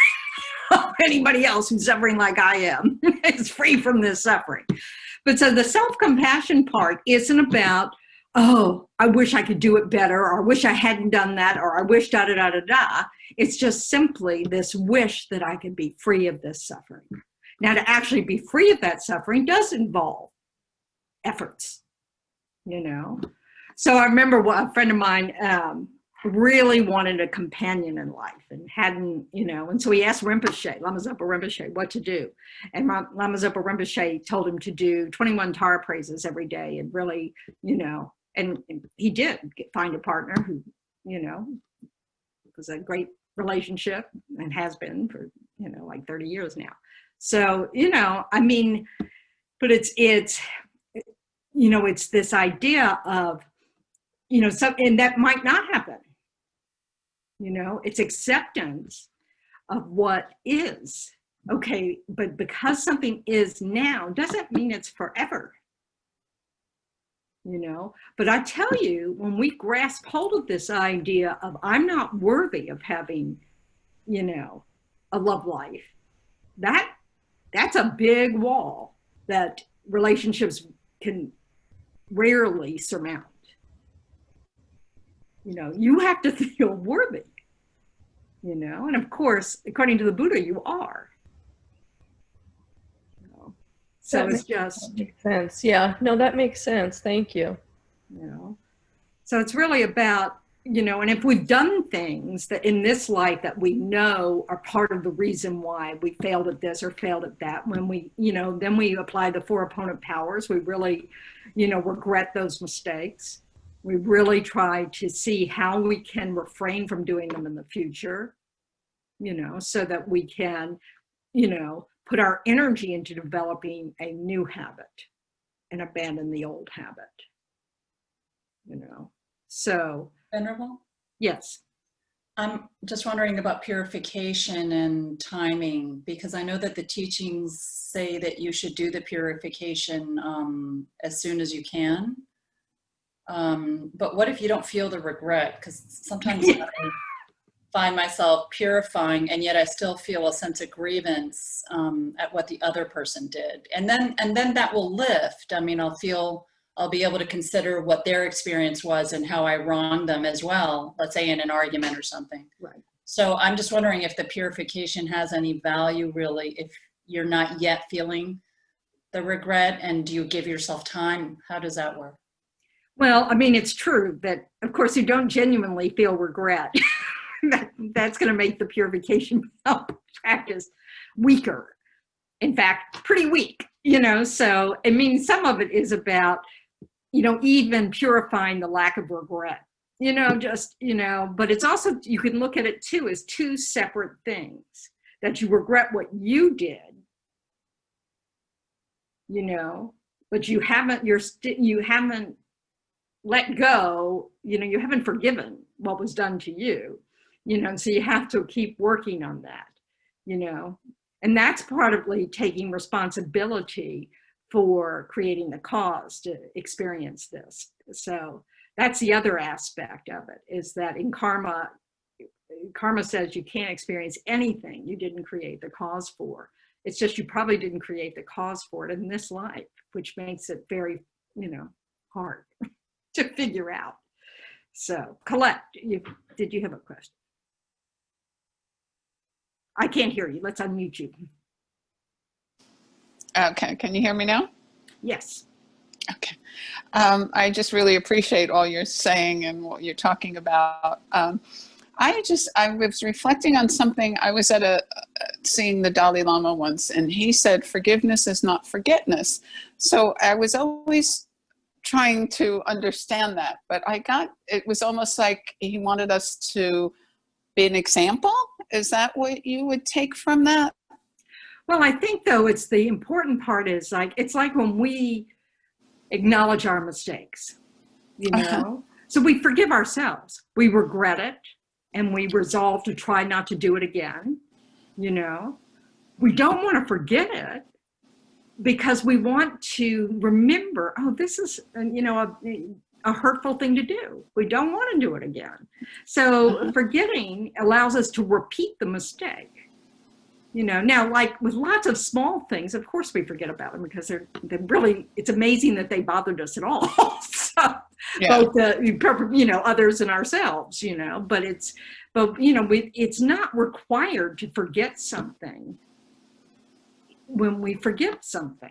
Anybody else who's suffering like I am is free from this suffering. But so the self-compassion part isn't about, oh, I wish I could do it better, or I wish I hadn't done that, or I wish da da da da da. It's just simply this wish that I could be free of this suffering. Now, to actually be free of that suffering does involve efforts, you know. So I remember a friend of mine really wanted a companion in life and hadn't, you know, and so he asked Rinpoche, Lama Zopa Rinpoche, what to do. And Lama Zopa Rinpoche told him to do 21 Tara praises every day and really, you know, and he did find a partner who, you know, was a great relationship and has been for, you know, like 30 years now. So, you know, I mean, but it's you know, it's this idea of, you know, and that might not happen. You know, it's acceptance of what is. Okay, but because something is now doesn't mean it's forever. You know, but I tell you, when we grasp hold of this idea of I'm not worthy of having, you know, a love life, that's a big wall that relationships can rarely surmount. You know, you have to feel worthy, you know, and of course, according to the Buddha, you are. You know? So That it's just, makes sense. Yeah, no, that makes sense. Thank you. you know, so it's really about, you know, and if we've done things that in this life that we know are part of the reason why we failed at this or failed at that, when we, you know, then we apply the 4 opponent powers, we really, you know, regret those mistakes. We really try to see how we can refrain from doing them in the future, you know, so that we can, you know, put our energy into developing a new habit and abandon the old habit, you know. So, Venerable? yes. I'm just wondering about purification and timing, because I know that the teachings say that you should do the purification as soon as you can. But what if you don't feel the regret? Because sometimes I find myself purifying and yet I still feel a sense of grievance at what the other person did. And then that will lift. I mean, I'll be able to consider what their experience was and how I wronged them as well, let's say in an argument or something. Right. So I'm just wondering if the purification has any value really, if you're not yet feeling the regret, and do you give yourself time? How does that work? Well, I mean, it's true that, of course, you don't genuinely feel regret. That's going to make the purification practice weaker. In fact, pretty weak, you know. So, I mean, some of it is about, you know, even purifying the lack of regret, you know, just, you know, but it's also, you can look at it too as 2 separate things, that you regret what you did, you know, but you haven't let go, you know, you haven't forgiven what was done to you, you know, and so you have to keep working on that, you know, and that's partly taking responsibility for creating the cause to experience this. So that's the other aspect of it, is that in karma says you can't experience anything you didn't create the cause for. It's just you probably didn't create the cause for it in this life, which makes it very, you know, hard to figure out. So, Colette, did you have a question? I can't hear you. Let's unmute you. Okay, can you hear me now? Yes. Okay. I just really appreciate all you're saying and what you're talking about. I was reflecting on something. I was at seeing the Dalai Lama once, and he said, forgiveness is not forgetness. So I was always trying to understand that, but it was almost like he wanted us to be an example. Is that what you would take from that? Well, I think though, it's the important part is like, it's like when we acknowledge our mistakes, you know, so we forgive ourselves, we regret it, and we resolve to try not to do it again. You know, we don't want to forget it because we want to remember, oh, this is, you know, a hurtful thing to do. We don't want to do it again. So forgetting allows us to repeat the mistake. You know, now, like with lots of small things, of course we forget about them because they're really, it's amazing that they bothered us at all. So, yeah. Both, you know, others and ourselves, you know, but you know, it's not required to forget something when we forgive something,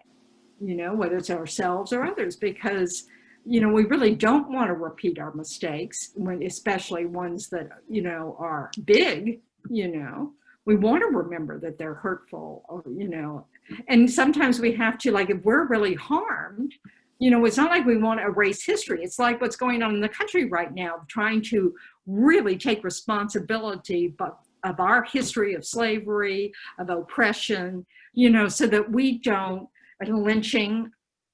you know, whether it's ourselves or others, because, you know, we really don't want to repeat our mistakes, especially ones that, you know, are big, you know. We want to remember that they're hurtful, or, you know, and sometimes we have to, like, if we're really harmed, you know, it's not like we want to erase history. It's like what's going on in the country right now, trying to really take responsibility of our history of slavery, of oppression, you know, so that we don't, lynching,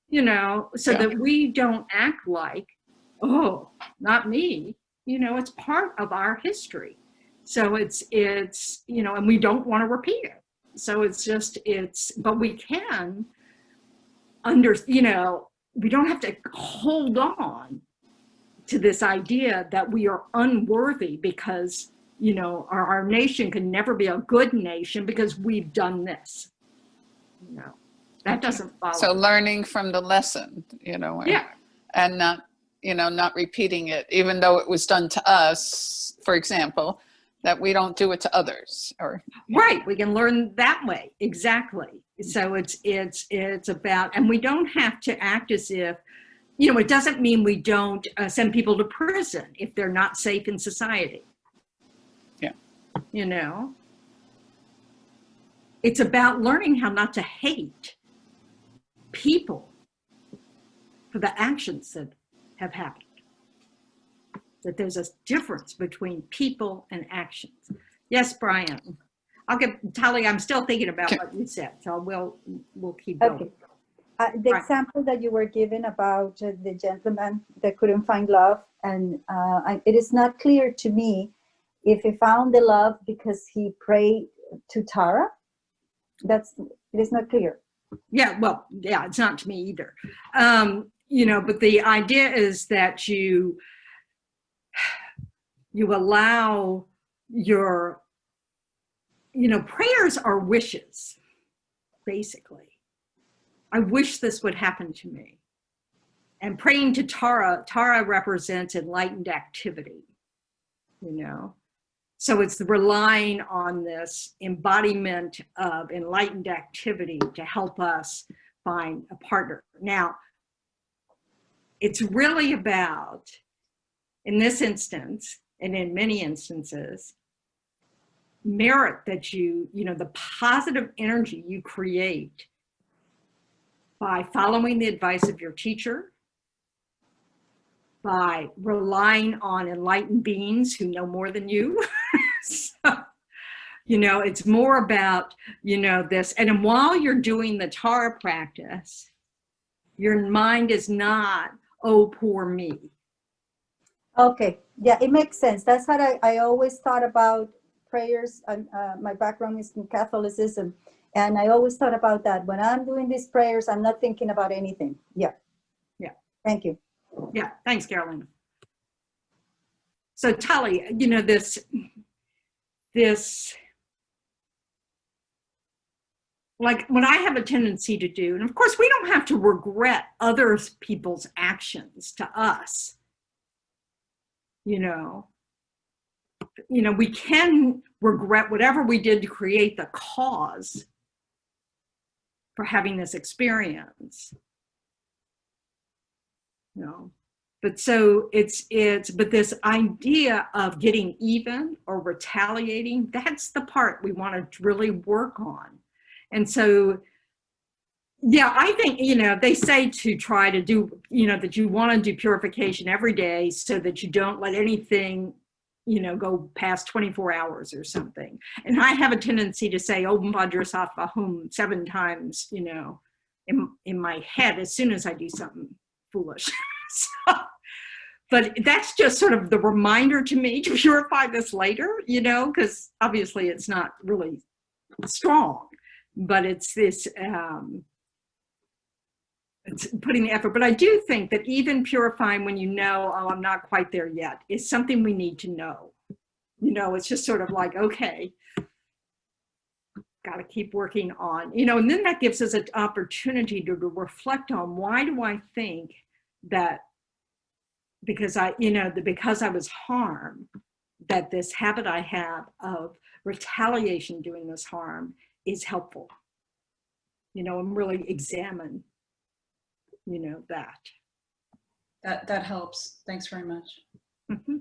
you know, so Yeah. that we don't act like, oh, not me. You know, it's part of our history. So it's, you know, and we don't want to repeat it. So it's just, but we can you know, we don't have to hold on to this idea that we are unworthy because, you know, our nation can never be a good nation because we've done this. You know, that doesn't follow. So learning from the lesson, you know, and not, you know, not repeating it, even though it was done to us, for example, that we don't do it to others. Or right, we can learn that way. Exactly. So it's about, and we don't have to act as if, you know, it doesn't mean we don't send people to prison if they're not safe in society. Yeah. You know, it's about learning how not to hate people for the actions that have happened. That there's a difference between people and actions. Yes, Brian. I'll get Tali. I'm still thinking about what you said, so we'll keep going. Okay. The example that you were given about the gentleman that couldn't find love, and it is not clear to me if he found the love because he prayed to Tara. It is not clear. Yeah, well, yeah, it's not to me either. You know, but the idea is that you allow your, you know, prayers are wishes, basically. I wish this would happen to me. And praying to Tara represents enlightened activity, you know. So it's relying on this embodiment of enlightened activity to help us find a partner. Now, it's really about, in this instance, and in many instances, merit that you know, the positive energy you create by following the advice of your teacher, by relying on enlightened beings who know more than you. So, you know, it's more about, you know, this. And while you're doing the Tara practice, your mind is not, oh, poor me. Okay, yeah, it makes sense. That's how I always thought about prayers. My background is in Catholicism, and I always thought about that. When I'm doing these prayers, I'm not thinking about anything. Yeah. Yeah. Thank you. Yeah, thanks, Carolina. So Tali, you know, this, like what I have a tendency to do, and of course we don't have to regret other people's actions to us. You know, we can regret whatever we did to create the cause for having this experience. You know, but so but this idea of getting even or retaliating, that's the part we want to really work on. And so, yeah, I think, you know, they say to try to do, you know, that you want to do purification every day so that you don't let anything, you know, go past 24 hours or something. And I have a tendency to say Om Vajrasattva Hum 7 times, you know, in my head as soon as I do something foolish. So, but that's just sort of the reminder to me to purify this later, you know, because obviously it's not really strong, but it's this, it's putting the effort. But I do think that even purifying when you know, oh, I'm not quite there yet, is something we need to know. You know, it's just sort of like, okay, got to keep working on, you know, and then that gives us an opportunity to reflect on, why do I think that because I was harmed, that this habit I have of retaliation doing this harm is helpful, you know, and really examine, you know, that. That helps. Thanks very much. Mm-hmm.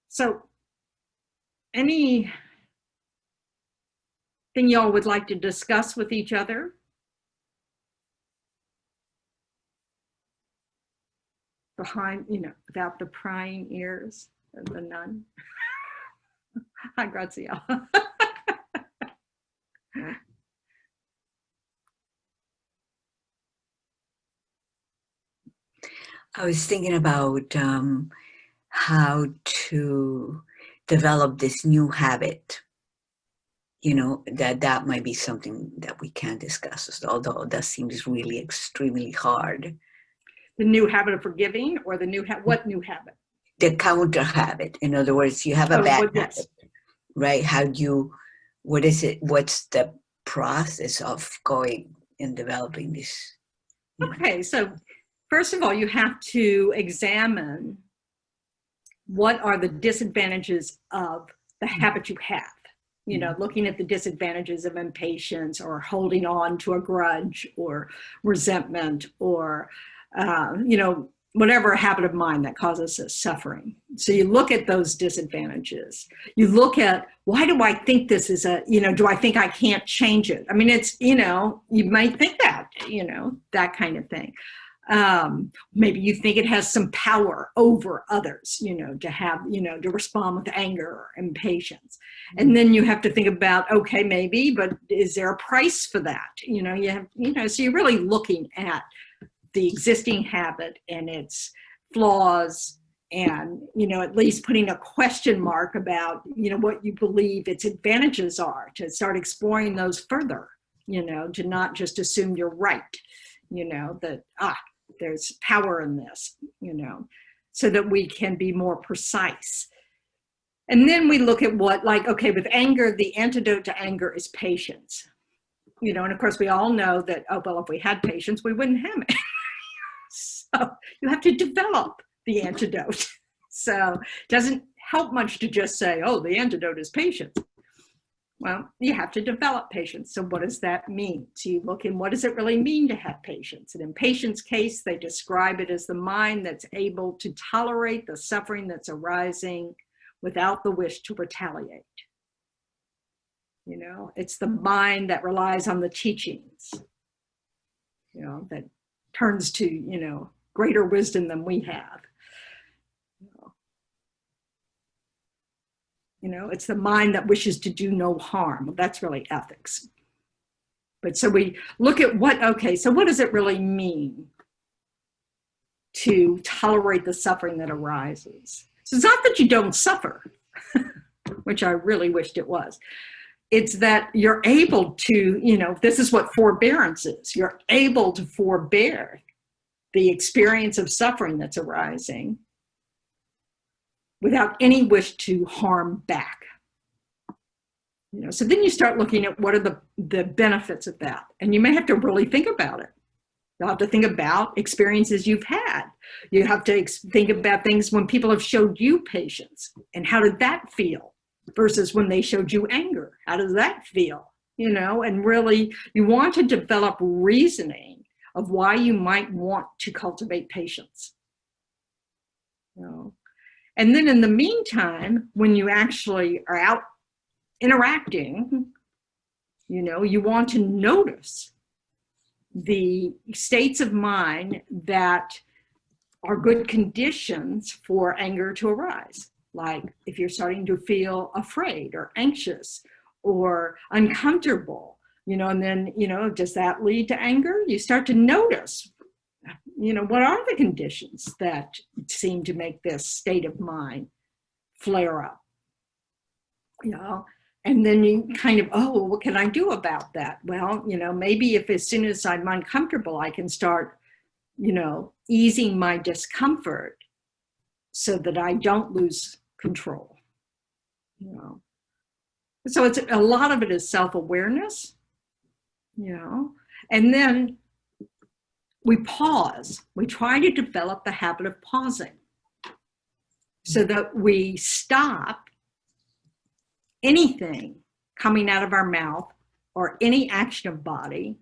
So anything y'all would like to discuss with each other? Behind, you know, without the prying ears of the nun? Hi, Grazia. I was thinking about how to develop this new habit. You know, that might be something that we can discuss, although that seems really extremely hard. The new habit of forgiving, or the new what new habit? The counter habit. In other words, you have a bad habit, right? What is it? What's the process of going and developing this? Okay, so first of all, you have to examine what are the disadvantages of the habit you have. You know, looking at the disadvantages of impatience or holding on to a grudge or resentment or, you know, whatever habit of mind that causes us suffering. So you look at those disadvantages. You look at, why do I think this is you know, do I think I can't change it? I mean, it's, you know, you might think that, you know, that kind of thing. Maybe you think it has some power over others, you know, to have, you know, to respond with anger or impatience. And then you have to think about, okay, maybe, but is there a price for that? You know, you have, you know, so you're really looking at the existing habit and its flaws and, you know, at least putting a question mark about, you know, what you believe its advantages are, to start exploring those further, you know, to not just assume you're right, you know, that, there's power in this, you know, so that we can be more precise. And then we look at what, like, okay, with anger, the antidote to anger is patience. You know, and of course we all know that, oh, well, if we had patience, we wouldn't have it. So you have to develop the antidote. So it doesn't help much to just say, oh, the antidote is patience. Well, you have to develop patience. So what does that mean? So you look in, what does it really mean to have patience? And in patience case, they describe it as the mind that's able to tolerate the suffering that's arising without the wish to retaliate. You know, it's the mind that relies on the teachings, you know, that turns to, you know, greater wisdom than we have. You know, it's the mind that wishes to do no harm. Well, that's really ethics. But so we look at okay, so what does it really mean to tolerate the suffering that arises? So it's not that you don't suffer, which I really wished it was. It's that you're able to, you know, this is what forbearance is. You're able to forbear the experience of suffering that's arising without any wish to harm back. You know, so then you start looking at what are the benefits of that. And you may have to really think about it. You'll have to think about experiences you've had. You have to think about things when people have showed you patience and how did that feel versus when they showed you anger. How does that feel? You know, and really you want to develop reasoning of why you might want to cultivate patience. You know? And then in the meantime, when you actually are out interacting, you know, you want to notice the states of mind that are good conditions for anger to arise. Like if you're starting to feel afraid or anxious or uncomfortable, you know, and then, you know, does that lead to anger? You start to notice, you know, what are the conditions that seem to make this state of mind flare up, you know? And then you kind of, oh, what can I do about that? Well, you know, maybe if as soon as I'm uncomfortable, I can start, you know, easing my discomfort so that I don't lose control, you know? So it's a lot of it is self-awareness, you know, and then we pause. We try to develop the habit of pausing so that we stop anything coming out of our mouth or any action of body.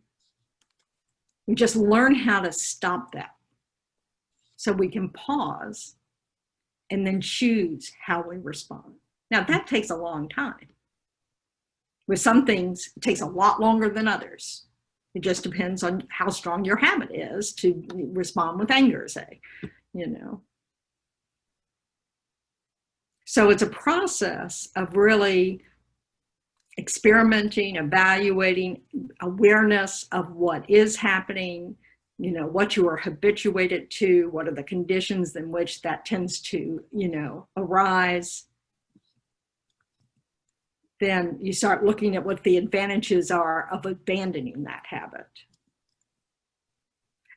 We just learn how to stop that so we can pause and then choose how we respond. Now that takes a long time. With some things, it takes a lot longer than others. It just depends on how strong your habit is to respond with anger, say, you know. So it's a process of really experimenting, evaluating, awareness of what is happening, you know, what you are habituated to, what are the conditions in which that tends to, you know, arise. Then you start looking at what the advantages are of abandoning that habit.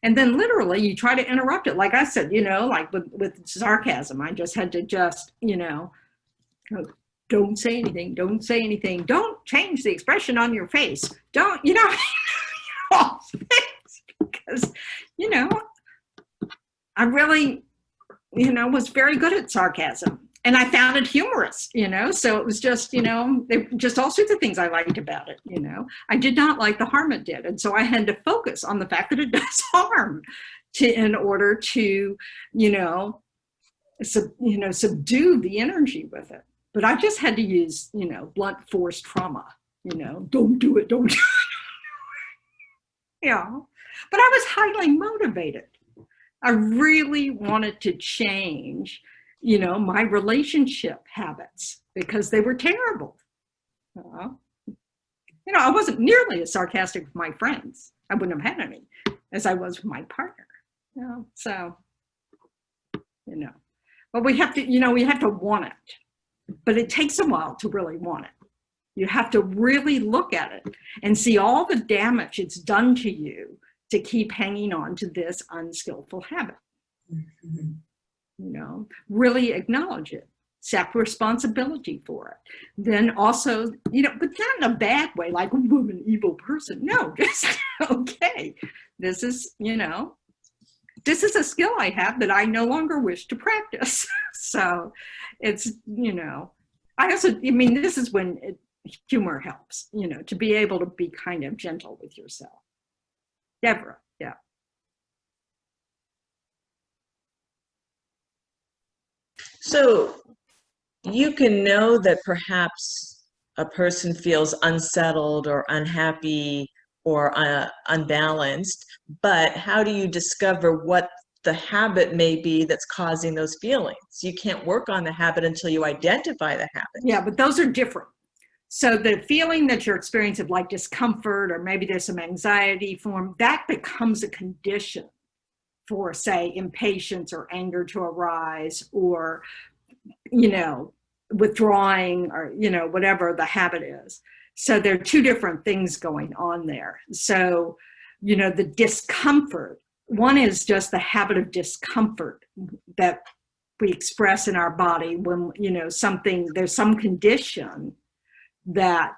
And then literally you try to interrupt it. Like I said, you know, like with sarcasm, I just had to just, you know, don't say anything, don't say anything, don't change the expression on your face. Don't, you know, because, you know, I really, you know, was very good at sarcasm. And I found it humorous, you know, so it was just, you know, just all sorts of things I liked about it, you know. I did not like the harm it did. And so I had to focus on the fact that it does harm in order to, you know, subdue the energy with it. But I just had to use, you know, blunt force trauma, you know, don't do it, don't do it. Yeah. But I was highly motivated. I really wanted to change, you know, my relationship habits because they were terrible. You know, I wasn't nearly as sarcastic with my friends. I wouldn't have had any as I was with my partner. You know, so, you know, but we have to, you know, we have to want it, but it takes a while to really want it. You have to really look at it and see all the damage it's done to you to keep hanging on to this unskillful habit. Mm-hmm. You know, really acknowledge it, accept responsibility for it. Then also, you know, but not in a bad way, like, I'm an evil person. No, just, okay, this is, you know, this is a skill I have that I no longer wish to practice. So it's, you know, I mean, this is when humor helps, you know, to be able to be kind of gentle with yourself. Deborah, yeah. So you can know that perhaps a person feels unsettled or unhappy or unbalanced, but how do you discover what the habit may be that's causing those feelings? You can't work on the habit until you identify the habit. Yeah, but those are different. So the feeling that you're experiencing of like discomfort, or maybe there's some anxiety form, that becomes a condition for, say, impatience or anger to arise, or, you know, withdrawing, or, you know, whatever the habit is. So there are two different things going on there. So, you know, the discomfort, one is just the habit of discomfort that we express in our body when, you know, there's some condition that,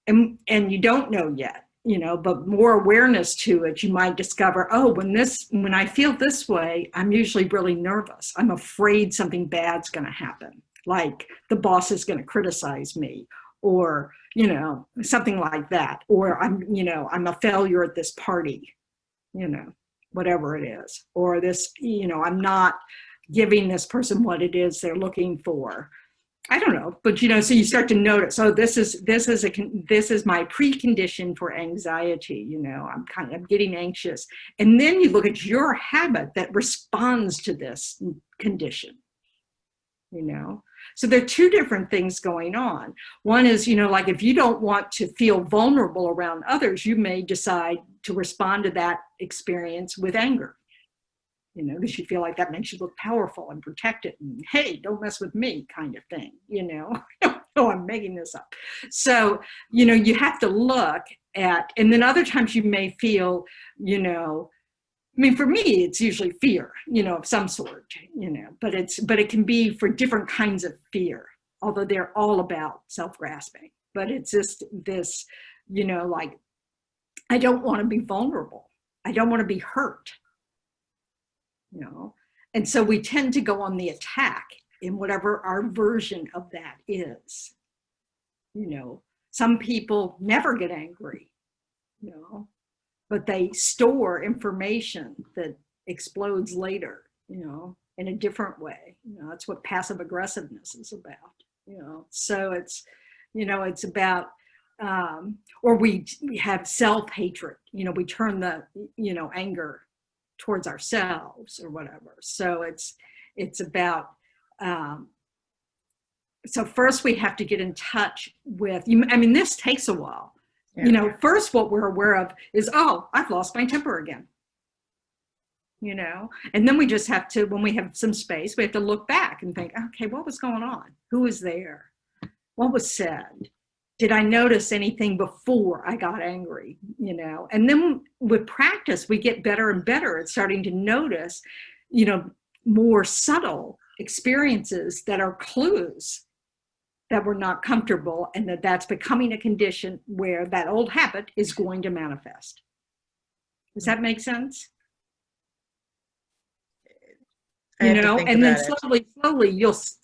and you don't know yet, you know, but more awareness to it, you might discover, oh, when I feel this way, I'm usually really nervous. I'm afraid something bad's going to happen. Like the boss is going to criticize me, or, you know, something like that. Or I'm a failure at this party, you know, whatever it is. Or this, you know, I'm not giving this person what it is they're looking for. I don't know, but, you know, so you start to notice, oh, this is my precondition for anxiety. You know, I'm getting anxious. And then you look at your habit that responds to this condition, you know. So there are two different things going on. One is, you know, like if you don't want to feel vulnerable around others, you may decide to respond to that experience with anger. You know, because you feel like that makes you look powerful and protected, and hey, don't mess with me kind of thing, you know. Oh, I'm making this up. So, you know, you have to look at, and then other times you may feel, you know, I mean, for me, it's usually fear, you know, of some sort, you know, but it can be for different kinds of fear, although they're all about self-grasping. But it's just this, you know, like, I don't want to be vulnerable. I don't want to be hurt. You know, and so we tend to go on the attack in whatever our version of that is. You know, some people never get angry, you know, but they store information that explodes later, you know, in a different way. You know, that's what passive aggressiveness is about, you know. So it's, you know, it's about, or we have self-hatred, you know, we turn the, you know, anger towards ourselves or whatever. So it's about So first we have to get in touch with, I mean, this takes a while. Yeah. You know, first what we're aware of is, oh, I've lost my temper again. You know, and then we just have to, when we have some space, we have to look back and think, okay, what was going on? Who was there? What was said? Did I notice anything before I got angry? You know, and then with practice, we get better and better at starting to notice, you know, more subtle experiences that are clues that we're not comfortable, and that's becoming a condition where that old habit is going to manifest. Does that make sense? You know, and then slowly,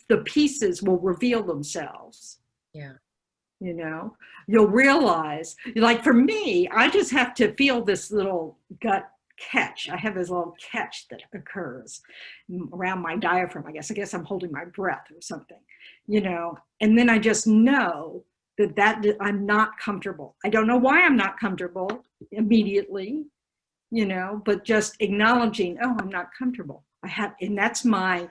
the pieces will reveal themselves. Yeah. You know, you'll realize, like for me, I just have to feel this little gut catch. I have this little catch that occurs around my diaphragm. I guess I'm holding my breath or something, you know, and then I just know that I'm not comfortable. I don't know why I'm not comfortable immediately, you know, but just acknowledging, oh, I'm not comfortable. And that's my,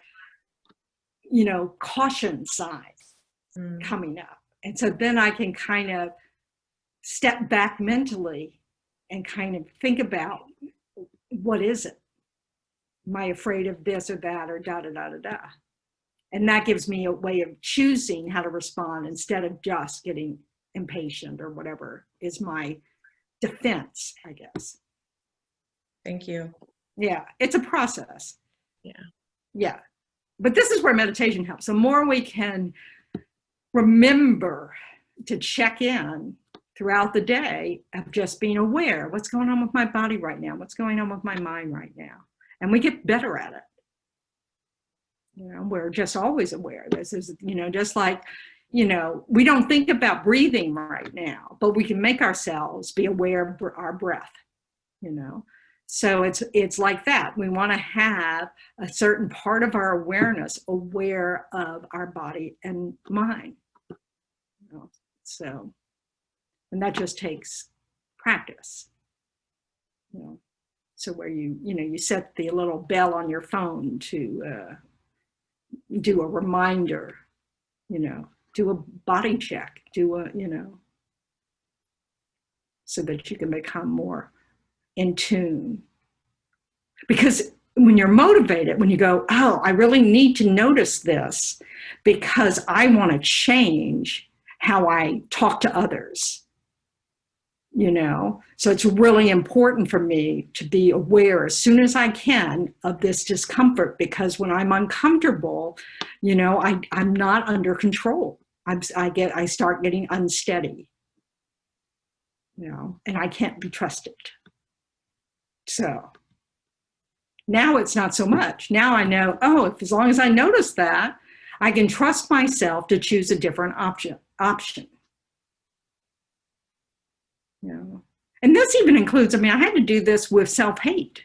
you know, caution sign coming up. And so then I can kind of step back mentally and kind of think about, what is it? Am I afraid of this or that or da, da, da, da, da? And that gives me a way of choosing how to respond instead of just getting impatient or whatever is my defense, I guess. Thank you. Yeah, it's a process. Yeah. Yeah. But this is where meditation helps. The more we can remember to check in throughout the day of just being aware, what's going on with my body right now? What's going on with my mind right now? And we get better at it. You know, we're just always aware. This is, you know, just like, you know, we don't think about breathing right now, but we can make ourselves be aware of our breath, you know. So it's like that. We want to have a certain part of our awareness aware of our body and mind. You know? So, and that just takes practice. You know, so where you set the little bell on your phone to do a reminder, you know, do a body check, you know, so that you can become more in tune. Because when you're motivated, when you go, oh, I really need to notice this because I want to change how I talk to others, you know, so it's really important for me to be aware as soon as I can of this discomfort, because when I'm uncomfortable, you know, I'm not under control. I start getting unsteady, you know, and I can't be trusted. So now it's not so much. Now I know, oh, as long as I notice that, I can trust myself to choose a different option. You know, and this even includes, I mean, I had to do this with self-hate.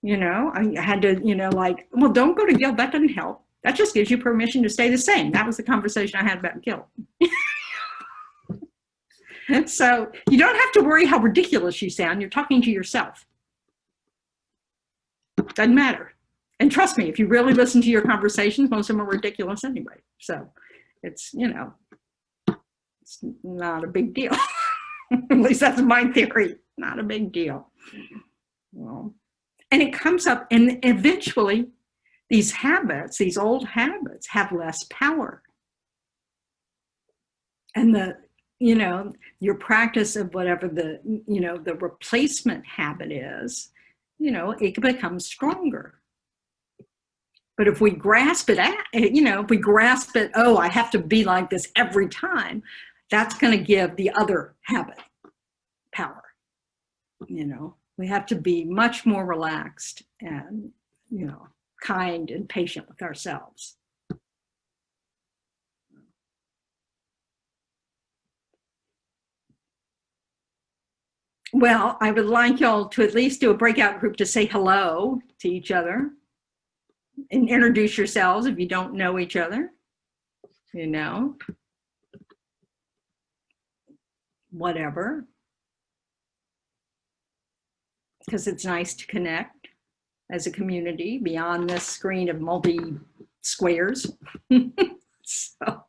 You know, I had to, you know, like, well, don't go to guilt. That doesn't help. That just gives you permission to stay the same. That was the conversation I had about guilt. So you don't have to worry how ridiculous you sound. You're talking to yourself. Doesn't matter. And trust me, if you really listen to your conversations, most of them are ridiculous anyway. So it's, you know, it's not a big deal. At least that's my theory. Not a big deal. Well, and it comes up, and eventually these habits, these old habits, have less power. And the, you know, your practice of whatever the, you know, the replacement habit is, you know, it becomes stronger. But if we grasp it at, you know, if we grasp it, oh, I have to be like this every time, that's going to give the other habit power. You know, we have to be much more relaxed and, you know, kind and patient with ourselves. Well, I would like y'all to at least do a breakout group to say hello to each other and introduce yourselves if you don't know each other, you know, whatever. Because it's nice to connect as a community beyond this screen of multi squares. So